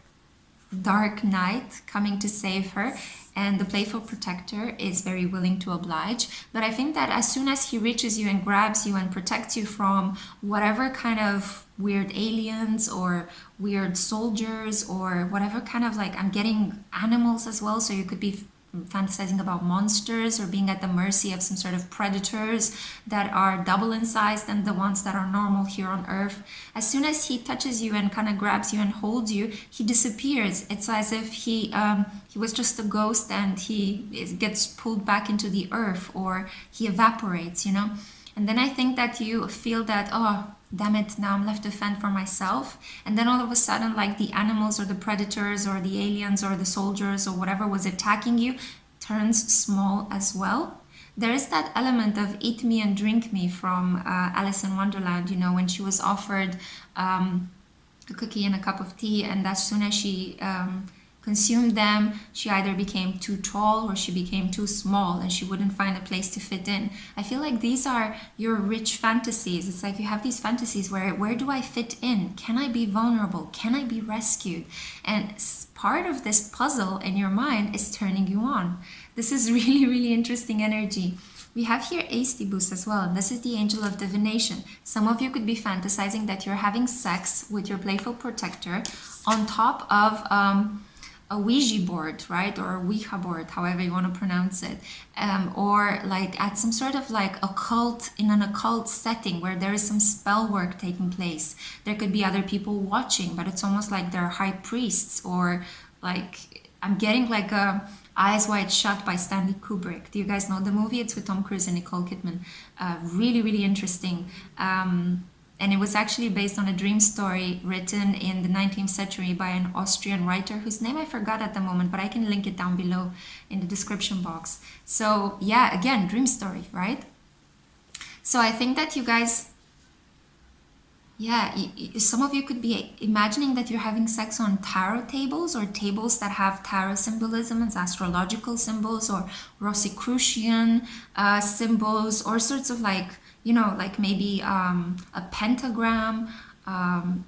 dark knight coming to save her, and the playful protector is very willing to oblige. But I think that as soon as he reaches you and grabs you and protects you from whatever kind of weird aliens or weird soldiers, or whatever kind of, like, I'm getting animals as well, so you could be fantasizing about monsters or being at the mercy of some sort of predators that are double in size than the ones that are normal here on Earth. As soon as he touches you and kind of grabs you and holds you, he disappears. It's as if he was just a ghost, and he gets pulled back into the earth, or he evaporates, you know. And then I think that you feel that, oh, damn it, now I'm left to fend for myself. And then all of a sudden, like, the animals or the predators or the aliens or the soldiers or whatever was attacking you turns small as well. There is that element of eat me and drink me from Alice in Wonderland, you know, when she was offered a cookie and a cup of tea, and as soon as she consumed them. She either became too tall or she became too small and she wouldn't find a place to fit in. I feel like these are your rich fantasies. It's like you have these fantasies where do I fit in? Can I be vulnerable? Can I be rescued? And part of this puzzle in your mind is turning you on. This is really, really interesting energy. We have here Ace de Boost as well, and this is the angel of divination. Some of you could be fantasizing that you're having sex with your playful protector on top of a Ouija board, right? Or a Ouija board, however you want to pronounce it. Or like at some sort of like occult, in an occult setting where there is some spell work taking place. There could be other people watching, but it's almost like they're high priests, or like, I'm getting like a Eyes Wide Shut by Stanley Kubrick. Do you guys know the movie? It's with Tom Cruise and Nicole Kidman. Really, really interesting. And it was actually based on a dream story written in the 19th century by an Austrian writer whose name I forgot at the moment, but I can link it down below in the description box. So yeah, again, dream story, right? So I think that you guys, yeah, some of you could be imagining that you're having sex on tarot tables, or tables that have tarot symbolism as astrological symbols, or Rosicrucian symbols, or sorts of like, you know, like maybe a pentagram.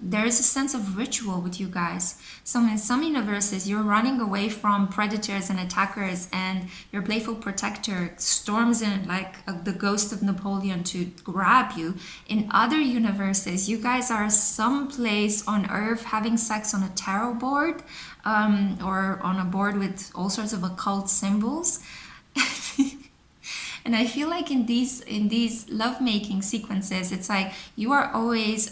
There is a sense of ritual with you guys. So in some universes, you're running away from predators and attackers, and your playful protector storms in like the ghost of Napoleon to grab you. In other universes, you guys are someplace on Earth having sex on a tarot board, or on a board with all sorts of occult symbols. And I feel like in these lovemaking sequences, it's like you are always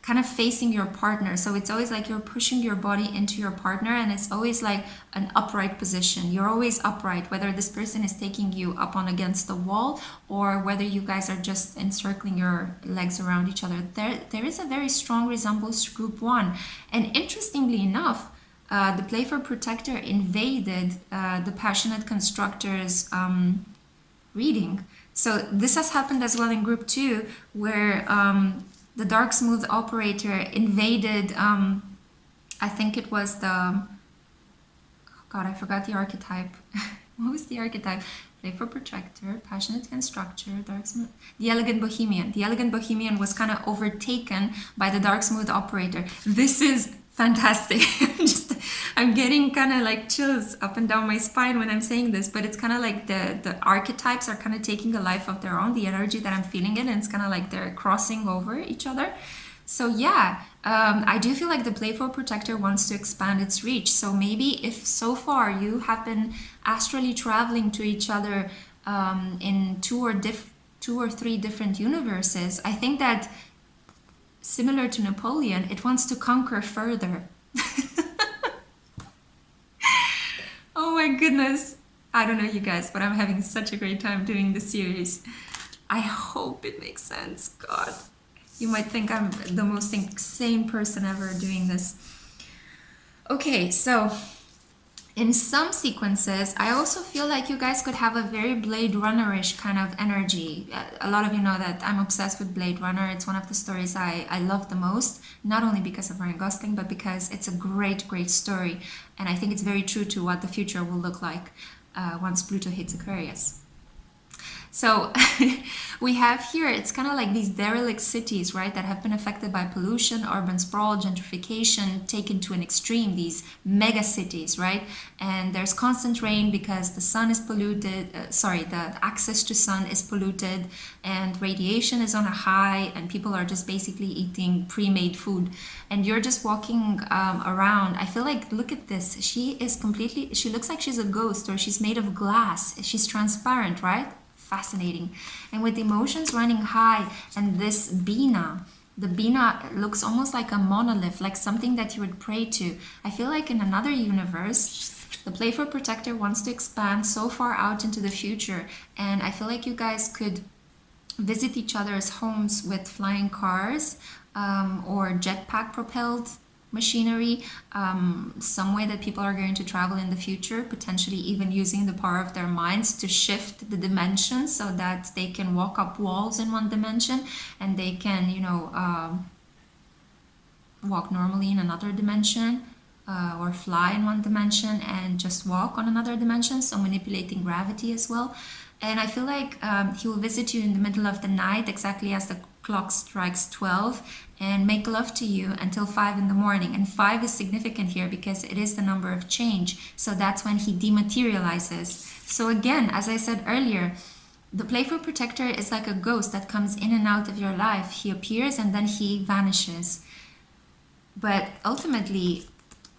kind of facing your partner. So it's always like you're pushing your body into your partner, and it's always like an upright position. You're always upright, whether this person is taking you up on against the wall, or whether you guys are just encircling your legs around each other. There is a very strong resemblance to group one. And interestingly enough, the playful protector invaded the passionate constructor's reading. So this has happened as well in group two, where the dark smooth operator invaded, I think it was the, oh God, I forgot the archetype. What was the archetype? Playful protector, passionate constructor, dark smooth, the elegant bohemian. The elegant bohemian was kind of overtaken by the dark smooth operator. This is fantastic. I'm getting kind of like chills up and down my spine when I'm saying this, but it's kind of like the archetypes are kind of taking a life of their own, the energy that I'm feeling it, and it's kind of like they're crossing over each other. So yeah, I do feel like the playful protector wants to expand its reach. So maybe if so far you have been astrally traveling to each other in two or three different universes, I think that similar to Napoleon, it wants to conquer further. Oh my goodness. I don't know you guys, but I'm having such a great time doing this series. I hope it makes sense. God, you might think I'm the most insane person ever doing this. Okay, so in some sequences, I also feel like you guys could have a very Blade Runner-ish kind of energy. A lot of you know that I'm obsessed with Blade Runner. It's one of the stories I love the most, not only because of Ryan Gosling, but because it's a great, great story. And I think it's very true to what the future will look like once Pluto hits Aquarius. So we have here, it's kind of like these derelict cities, right, that have been affected by pollution, urban sprawl, gentrification, taken to an extreme, these mega cities, right? And there's constant rain because the sun is polluted, the access to sun is polluted, and radiation is on a high, and people are just basically eating pre-made food. And you're just walking around. I feel like, look at this. She looks like she's a ghost, or she's made of glass. She's transparent, right? Fascinating. And with emotions running high, and this Bina, the Bina looks almost like a monolith, like something that you would pray to. I feel like in another universe, the playful protector wants to expand so far out into the future, and I feel like you guys could visit each other's homes with flying cars or jetpack propelled machinery, some way that people are going to travel in the future, potentially even using the power of their minds to shift the dimensions so that they can walk up walls in one dimension, and they can, walk normally in another dimension. or fly in one dimension and just walk on another dimension, so manipulating gravity as well. And I feel like he will visit you in the middle of the night, exactly as the clock strikes 12, and make love to you until 5 in the morning. And 5 is significant here because it is the number of change. So that's when he dematerializes. So again, as I said earlier, the playful protector is like a ghost that comes in and out of your life. He appears and then he vanishes. But ultimately,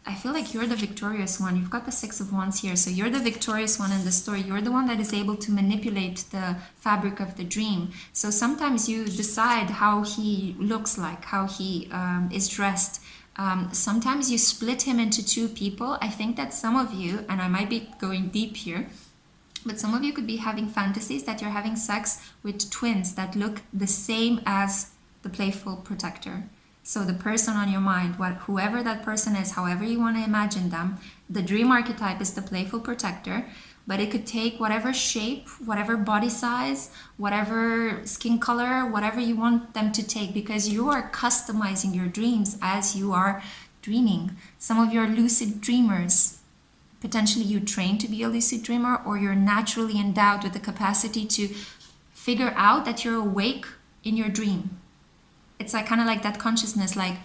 I feel like you're the victorious one. You've got the 6 of Wands here. So you're the victorious one in the story. You're the one that is able to manipulate the fabric of the dream. So sometimes you decide how he looks like, how he is dressed. Sometimes you split him into 2 people. I think that some of you, and I might be going deep here, but some of you could be having fantasies that you're having sex with twins that look the same as the playful protector. So the person on your mind, whoever that person is, however you want to imagine them, the dream archetype is the playful protector, but it could take whatever shape, whatever body size, whatever skin color, whatever you want them to take, because you are customizing your dreams as you are dreaming. Some of you are lucid dreamers. Potentially you train to be a lucid dreamer, or you're naturally endowed with the capacity to figure out that you're awake in your dream. It's like kind of like that consciousness, like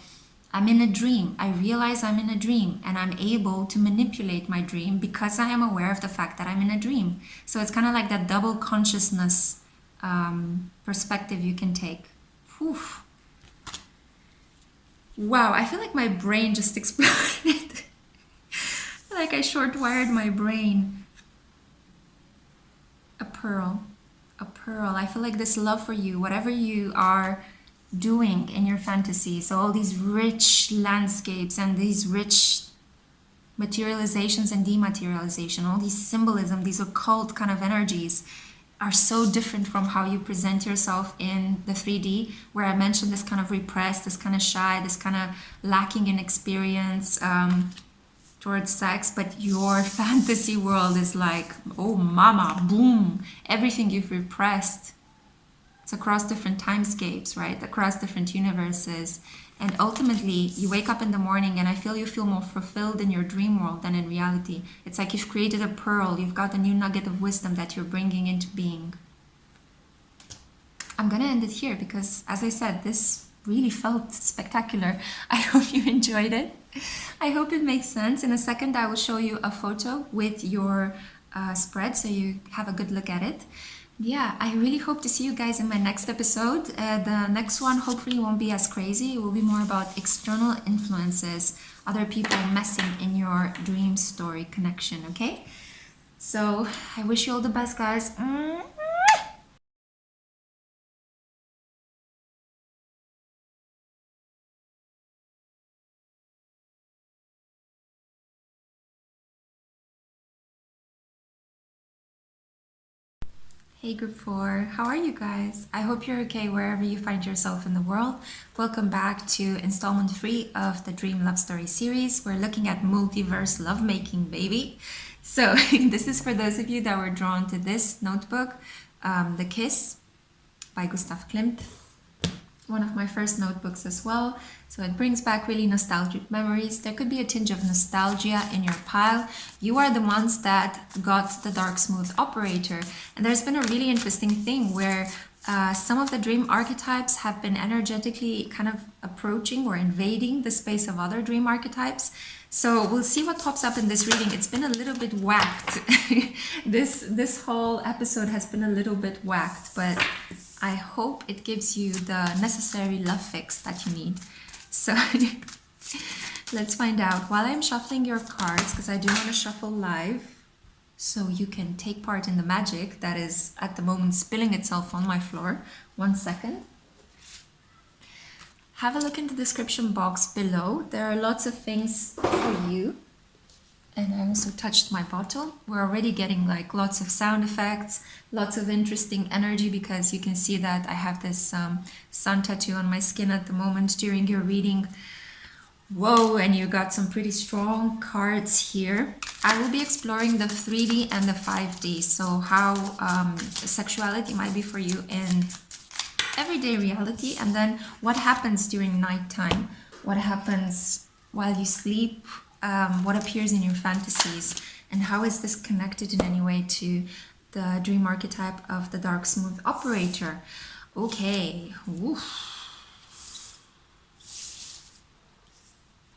I'm in a dream. I realize I'm in a dream and I'm able to manipulate my dream because I am aware of the fact that I'm in a dream. So it's kind of like that double consciousness perspective you can take. Whew. Wow, I feel like my brain just exploded. Like I short-wired my brain. A pearl. A pearl. I feel like this love for you, whatever you are doing in your fantasy, so all these rich landscapes and these rich materializations and dematerialization, all these symbolism, these occult kind of energies are so different from how you present yourself in the 3D, where I mentioned this kind of repressed, this kind of shy, this kind of lacking in experience towards sex. But your fantasy world is like, oh mama, boom, everything you've repressed. It's across different timescapes, right? Across different universes. And ultimately, you wake up in the morning and I feel you feel more fulfilled in your dream world than in reality. It's like you've created a pearl. You've got a new nugget of wisdom that you're bringing into being. I'm going to end it here because, as I said, this really felt spectacular. I hope you enjoyed it. I hope it makes sense. In a second, I will show you a photo with your spread so you have a good look at it. Yeah, I really hope to see you guys in my next episode. The next one hopefully won't be as crazy. It will be more about external influences, other people messing in your dream story connection, okay? So I wish you all the best, guys. Hey group 4, how are you guys? I hope you're okay wherever you find yourself in the world. Welcome back to installment 3 of the Dream Love Story series. We're looking at multiverse lovemaking, baby. So this is for those of you that were drawn to this notebook, The Kiss by Gustav Klimt. One of my first notebooks as well. So it brings back really nostalgic memories. There could be a tinge of nostalgia in your pile. You are the ones that got the Dark Smooth Operator. And there's been a really interesting thing where some of the dream archetypes have been energetically kind of approaching or invading the space of other dream archetypes. So we'll see what pops up in this reading. It's been a little bit whacked. This whole episode has been a little bit whacked, but I hope it gives you the necessary love fix that you need. So let's find out. While I'm shuffling your cards, because I do want to shuffle live, so you can take part in the magic that is at the moment spilling itself on my floor. 1 second. Have a look in the description box below. There are lots of things for you. And I also touched my bottle. We're already getting like lots of sound effects, lots of interesting energy, because you can see that I have this sun tattoo on my skin at the moment during your reading. Whoa, and you got some pretty strong cards here. I will be exploring the 3D and the 5D, so how sexuality might be for you in everyday reality, and then what happens during nighttime, what happens while you sleep, what appears in your fantasies, and how is this connected in any way to the dream archetype of the dark smooth operator? Okay. Oof.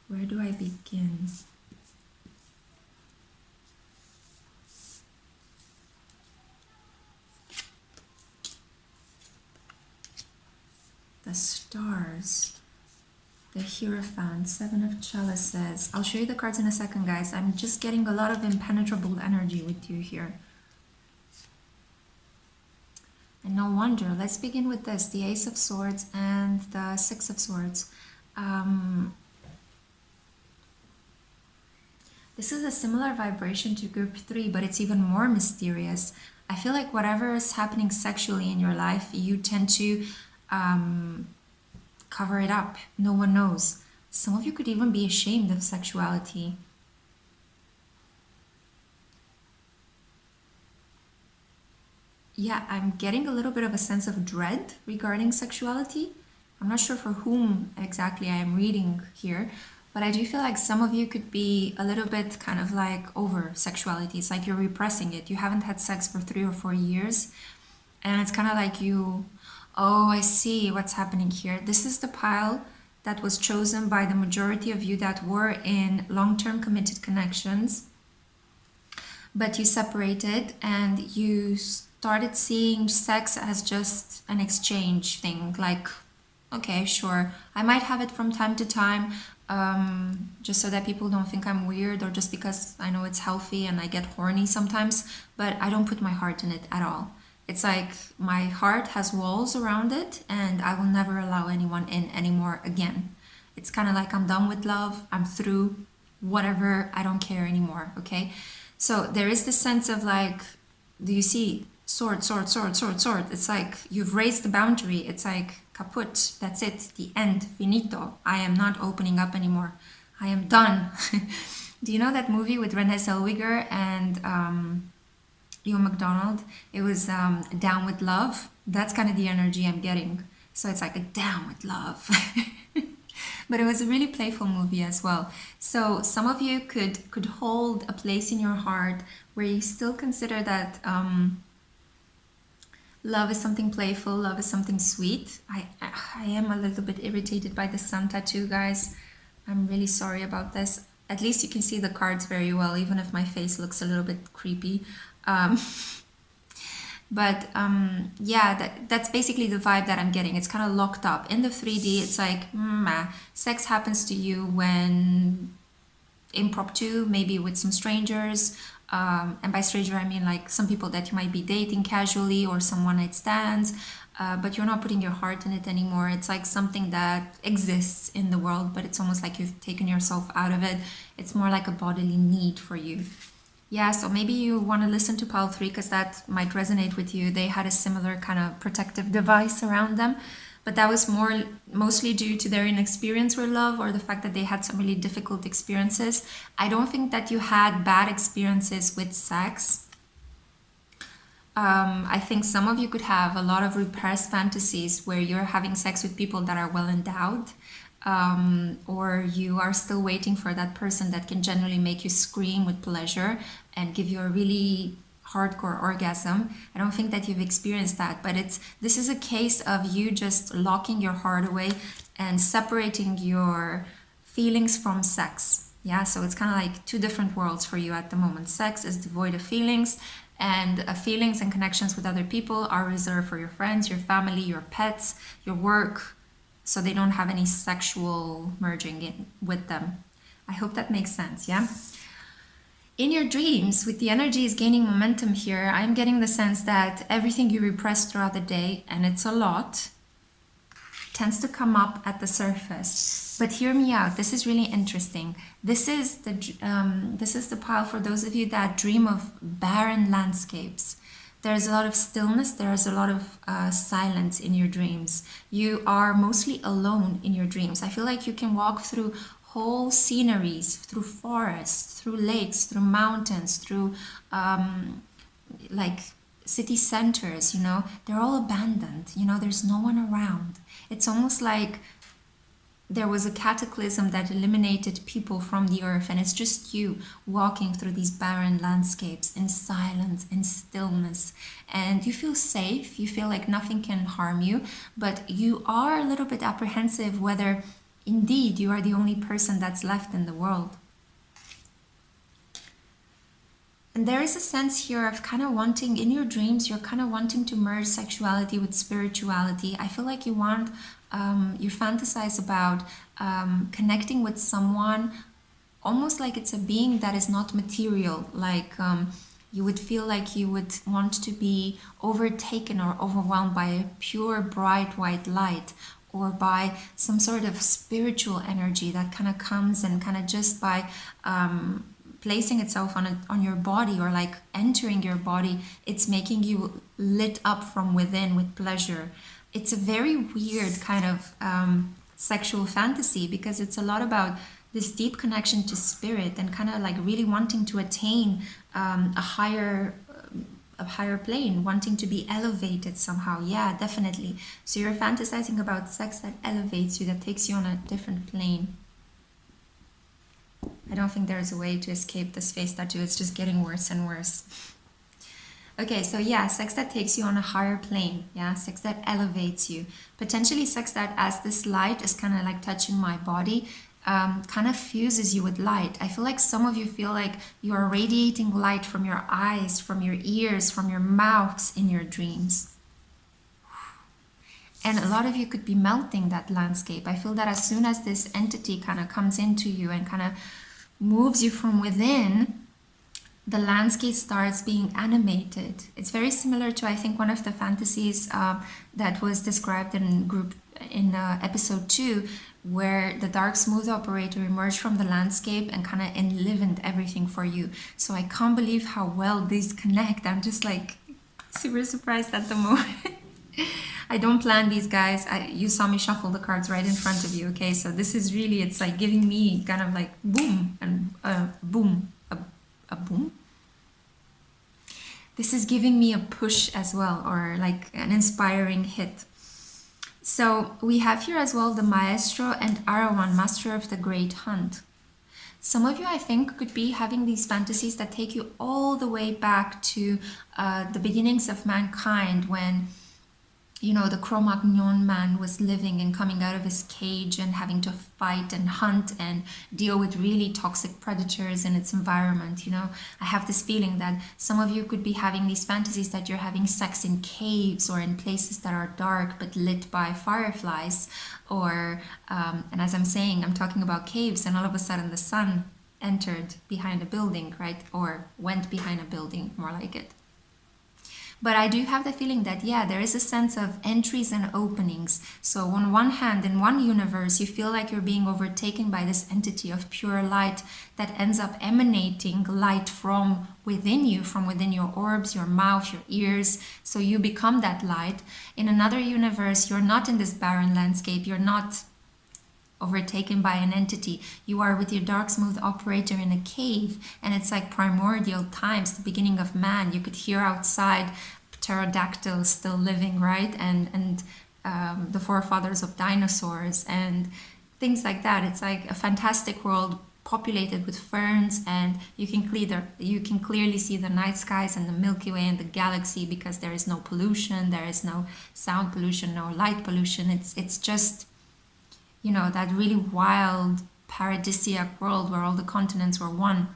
Where do I begin? The stars, the Hierophant, Seven of Chalices. I'll show you the cards in a second, guys. I'm just getting a lot of impenetrable energy with you here. And no wonder. Let's begin with this, the Ace of Swords and the Six of Swords. This is a similar vibration to group 3, but it's even more mysterious. I feel like whatever is happening sexually in your life, you tend to cover it up. No one knows. Some of you could even be ashamed of sexuality. Yeah, I'm getting a little bit of a sense of dread regarding sexuality. I'm not sure for whom exactly I am reading here, but I do feel like some of you could be a little bit kind of like over sexuality. It's like you're repressing it. You haven't had sex for 3 or 4 years, and it's kind of like you... Oh, I see what's happening here. This is the pile that was chosen by the majority of you that were in long-term committed connections, but you separated and you started seeing sex as just an exchange thing. Like, okay, sure, I might have it from time to time, just so that people don't think I'm weird, or just because I know it's healthy and I get horny sometimes, but I don't put my heart in it at all. It's like my heart has walls around it, and I will never allow anyone in anymore again. It's kind of like I'm done with love, I'm through, whatever, I don't care anymore, okay? So there is this sense of like, do you see? Sword, sword, sword, sword, sword. It's like you've raised the boundary. It's like kaput, that's it, the end, finito. I am not opening up anymore. I am done. Do you know that movie with Renee Zellweger and Leo McDonald? It was Down with Love. That's kind of the energy I'm getting. So it's like a down with love. But it was a really playful movie as well. So some of you could hold a place in your heart where you still consider that love is something playful, love is something sweet. I am a little bit irritated by the sun tattoo, guys. I'm really sorry about this. At least you can see the cards very well, even if my face looks a little bit creepy. Yeah, that's basically the vibe that I'm getting. It's kind of locked up. In the 3D, it's like, sex happens to you when impromptu, maybe with some strangers. And by stranger, I mean like some people that you might be dating casually, or some one-night stands, but you're not putting your heart in it anymore. It's like something that exists in the world, but it's almost like you've taken yourself out of it. It's more like a bodily need for you. Yeah, so maybe you want to listen to pile 3 because that might resonate with you. They had a similar kind of protective device around them, but that was mostly due to their inexperience with love, or the fact that they had some really difficult experiences. I don't think that you had bad experiences with sex. I think some of you could have a lot of repressed fantasies where you're having sex with people that are well endowed, or you are still waiting for that person that can generally make you scream with pleasure and give you a really hardcore orgasm. I don't think that you've experienced that, but this is a case of you just locking your heart away and separating your feelings from sex. Yeah, so it's kind of like 2 different worlds for you at the moment. Sex is devoid of feelings, and feelings and connections with other people are reserved for your friends, your family, your pets, your work, so they don't have any sexual merging in with them. I hope that makes sense, yeah? In your dreams, with the energy is gaining momentum here, I'm getting the sense that everything you repressed throughout the day, and it's a lot, tends to come up at the surface. But hear me out, this is really interesting. This is the pile for those of you that dream of barren landscapes. There's a lot of stillness, there's a lot of silence in your dreams. You are mostly alone in your dreams. I feel like you can walk through whole sceneries, through forests, through lakes, through mountains, through like city centers, they're all abandoned, there's no one around. It's almost like there was a cataclysm that eliminated people from the earth, and it's just you walking through these barren landscapes in silence, in stillness, and you feel safe, you feel like nothing can harm you, but you are a little bit apprehensive whether indeed you are the only person that's left in the world. And there is a sense here of kind of wanting, in your dreams, you're kind of wanting to merge sexuality with spirituality. I feel like you want, you fantasize about connecting with someone almost like it's a being that is not material. Like you would feel like you would want to be overtaken or overwhelmed by a pure, bright white light, or by some sort of spiritual energy that kind of comes and kind of just by placing itself on your body, or like entering your body, it's making you lit up from within with pleasure. It's a very weird kind of sexual fantasy, because it's a lot about this deep connection to spirit and kind of like really wanting to attain a higher plane, wanting to be elevated somehow. Yeah, definitely. So you're fantasizing about sex that elevates you, that takes you on a different plane. I don't think there's a way to escape this face tattoo. It's just getting worse and worse. Okay, so yeah, sex that takes you on a higher plane. Yeah, sex that elevates you. Potentially sex that, as this light is kind of like touching my body, kind of fuses you with light. I feel like some of you feel like you are radiating light from your eyes, from your ears, from your mouths in your dreams. And a lot of you could be melting that landscape. I feel that as soon as this entity kind of comes into you and kind of moves you from within, the landscape starts being animated. It's very similar to, I think, one of the fantasies that was described in episode 2, where the dark smooth operator emerged from the landscape and kind of enlivened everything for you. So I can't believe how well these connect. I'm just like super surprised at the moment. I don't plan these, guys. You saw me shuffle the cards right in front of you, okay? So this is really, it's like giving me kind of like boom and boom, a boom. This is giving me a push as well, or like an inspiring hit. So we have here as well the Maestro and Arawan, Master of the Great Hunt. Some of you, I think, could be having these fantasies that take you all the way back to the beginnings of mankind, when, you know, the Cro-Magnon man was living and coming out of his cage and having to fight and hunt and deal with really toxic predators in its environment. You know, I have this feeling that some of you could be having these fantasies that you're having sex in caves or in places that are dark but lit by fireflies, or and as I'm saying, I'm talking about caves, and all of a sudden the sun entered behind a building, right? Or went behind a building, more like it. But I do have the feeling that, yeah, there is a sense of entries and openings. So on one hand, in one universe, you feel like you're being overtaken by this entity of pure light that ends up emanating light from within you, from within your orbs, your mouth, your ears. So you become that light. In another universe, you're not in this barren landscape. You're not overtaken by an entity. You are with your dark smooth operator in a cave, and it's like primordial times, the beginning of man. You could hear outside pterodactyls still living, right? And the forefathers of dinosaurs and things like that. It's like a fantastic world populated with ferns, and you can clearly see the night skies and the Milky Way and the galaxy, because there is no pollution, there is no sound pollution, no light pollution. It's just, you know, that really wild paradisiac world where all the continents were one.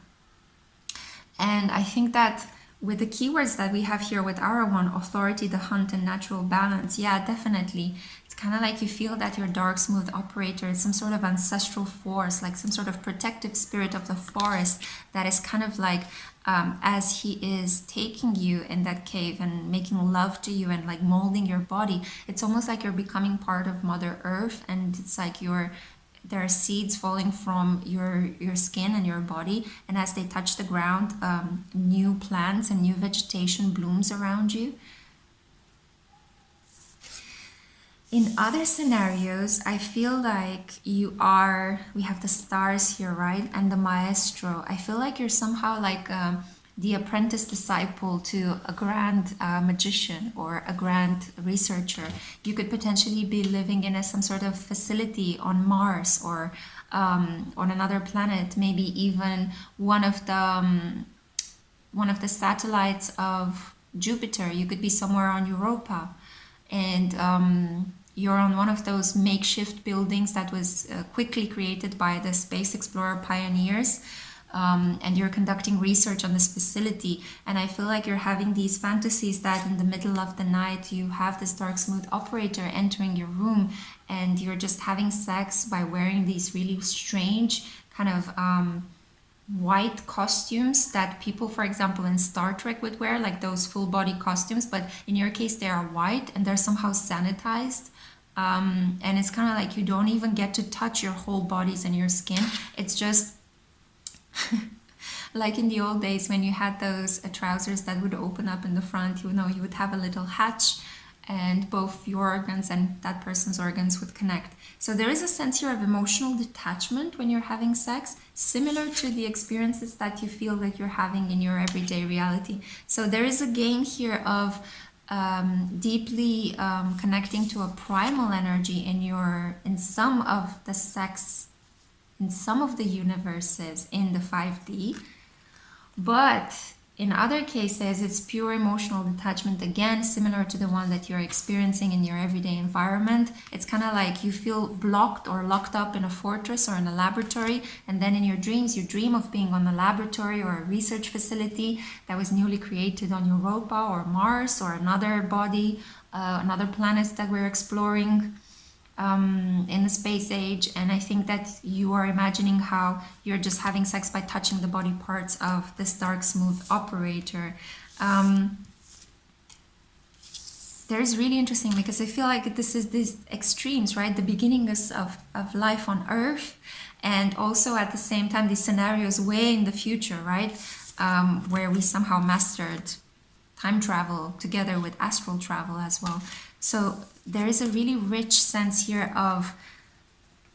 And I think that with the keywords that we have here with Arawan, authority, the hunt, and natural balance, yeah, definitely. It's kind of like you feel that your dark smooth operator is some sort of ancestral force, like some sort of protective spirit of the forest that is kind of like, as he is taking you in that cave and making love to you and like molding your body, it's almost like you're becoming part of Mother Earth, and it's like there are seeds falling from your skin and your body, and as they touch the ground, new plants and new vegetation blooms around you. In other scenarios, I feel like we have the stars here, right? And the Maestro. I feel like you're somehow like the apprentice disciple to a grand magician or a grand researcher. You could potentially be living in some sort of facility on Mars or on another planet, maybe even one of the satellites of Jupiter. You could be somewhere on Europa, and you're on one of those makeshift buildings that was quickly created by the space explorer pioneers, and you're conducting research on this facility. And I feel like you're having these fantasies that in the middle of the night you have this dark smooth operator entering your room, and you're just having sex by wearing these really strange kind of white costumes that people, for example, in Star Trek would wear, like those full body costumes, but in your case they are white and they're somehow sanitized. And it's kind of like you don't even get to touch your whole bodies and your skin. It's just like in the old days when you had those trousers that would open up in the front, you know, you would have a little hatch and both your organs and that person's organs would connect. So there is a sense here of emotional detachment when you're having sex, similar to the experiences that you feel that you're having in your everyday reality. So there is a game here of deeply connecting to a primal energy in some of the sex, in some of the universes in the 5D. But in other cases, it's pure emotional detachment, again, similar to the one that you're experiencing in your everyday environment. It's kind of like you feel blocked or locked up in a fortress or in a laboratory, and then in your dreams, you dream of being on a laboratory or a research facility that was newly created on Europa or Mars or another body, another planet that we're exploring in the space age. And I think that you are imagining how you're just having sex by touching the body parts of this dark smooth operator. There's really interesting, because I feel like this is these extremes, right? The beginning of life on Earth, and also at the same time these scenarios way in the future, right? Where we somehow mastered time travel together with astral travel as well. So there is a really rich sense here of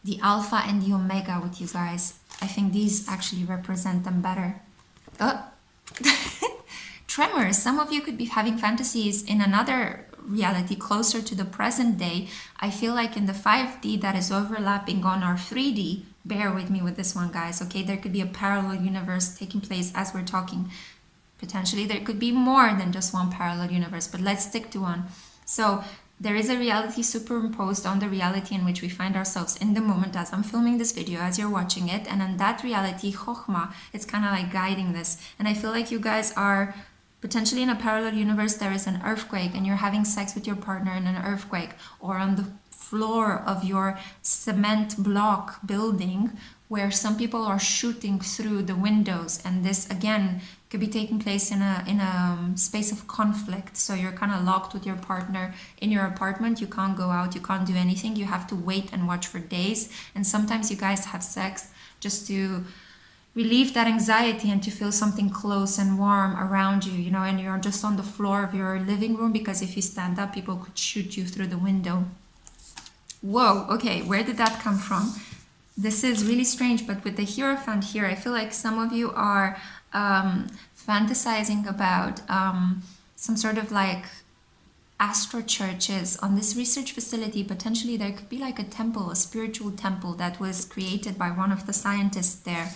the alpha and the omega with you guys. I think these actually represent them better. Tremors. Some of you could be having fantasies in another reality closer to the present day. I feel like in the 5D that is overlapping on our 3D. Bear with me with this one, guys. Okay, there could be a parallel universe taking place as we're talking. Potentially there could be more than just one parallel universe, but let's stick to one. So there is a reality superimposed on the reality in which we find ourselves in the moment as I'm filming this video, as you're watching it. And in that reality, Chokhmah, it's kind of like guiding this. And I feel like you guys are potentially in a parallel universe. There is an earthquake and you're having sex with your partner in an earthquake, or on the floor of your cement block building where some people are shooting through the windows. And this again could be taking place in a space of conflict. So you're kind of locked with your partner in your apartment. You can't go out, you can't do anything. You have to wait and watch for days. And sometimes you guys have sex just to relieve that anxiety and to feel something close and warm around you, you know, and you're just on the floor of your living room, because if you stand up, people could shoot you through the window. Whoa, okay, where did that come from? This is really strange, but with the Hierophant here, I feel like some of you are fantasizing about some sort of like astro churches on this research facility. Potentially there could be like a temple, a spiritual temple that was created by one of the scientists there.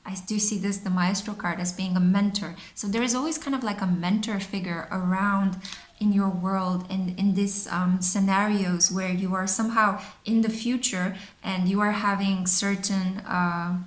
I do see this, the Maestro card, as being a mentor. So there is always kind of like a mentor figure around in your world, and in these scenarios where you are somehow in the future and you are having certain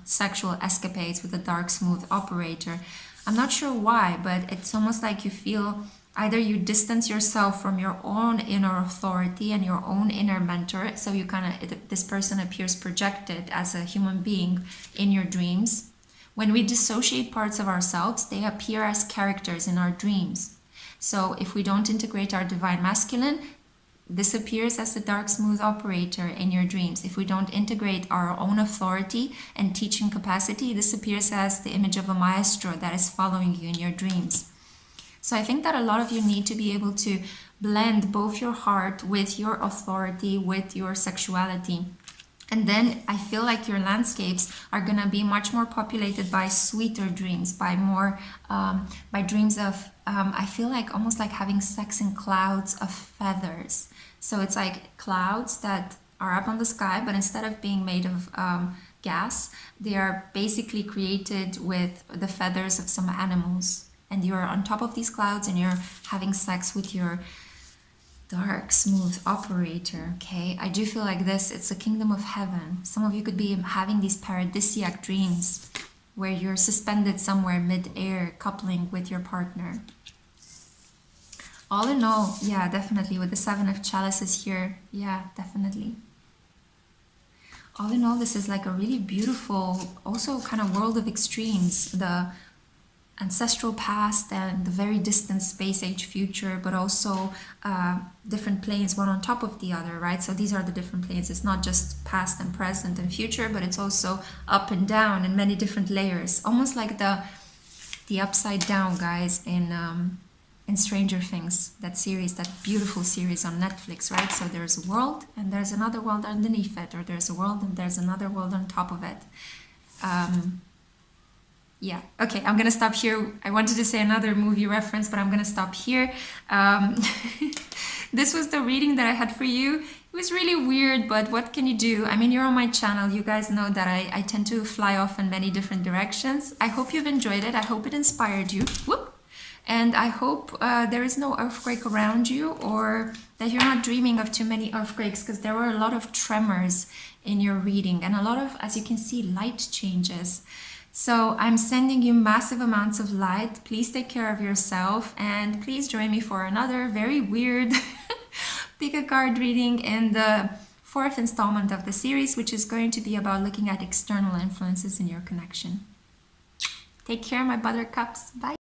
sexual escapades with a dark smooth operator. I'm not sure why, but it's almost like you feel either you distance yourself from your own inner authority and your own inner mentor, so you kind of, this person appears projected as a human being in your dreams. When we dissociate parts of ourselves, they appear as characters in our dreams. So if we don't integrate our divine masculine, this appears as the dark smooth operator in your dreams. If we don't integrate our own authority and teaching capacity, this appears as the image of a maestro that is following you in your dreams. So I think that a lot of you need to be able to blend both your heart with your authority, with your sexuality. And then I feel like your landscapes are gonna be much more populated by sweeter dreams, by more, by dreams of, I feel like almost like having sex in clouds of feathers. So it's like clouds that are up on the sky, but instead of being made of gas, they are basically created with the feathers of some animals. And you're on top of these clouds and you're having sex with your dark, smooth operator, okay? I do feel like this, it's a kingdom of heaven. Some of you could be having these paradisiac dreams where you're suspended somewhere mid-air, coupling with your partner. All in all, yeah, definitely, with the Seven of Chalices here, yeah, definitely. All in all, this is like a really beautiful, also kind of world of extremes. The ancestral past and the very distant space age future, but also different planes, one on top of the other, right? So these are the different planes. It's not just past and present and future, but it's also up and down in many different layers, almost like the upside down guys in Stranger Things, that series, that beautiful series on Netflix, right? So there's a world and there's another world underneath it, or there's a world and there's another world on top of it. Yeah, okay, I'm gonna stop here. I wanted to say another movie reference, but I'm gonna stop here. This was the reading that I had for you. It was really weird, but what can you do? I mean, you're on my channel. You guys know that I tend to fly off in many different directions. I hope you've enjoyed it. I hope it inspired you. Whoop! And I hope there is no earthquake around you, or that you're not dreaming of too many earthquakes, because there were a lot of tremors in your reading and a lot of, as you can see, light changes. So I'm sending you massive amounts of light. Please take care of yourself, and please join me for another very weird pick a card reading in the 4th installment of the series, which is going to be about looking at external influences in your connection. Take care, my buttercups. Bye.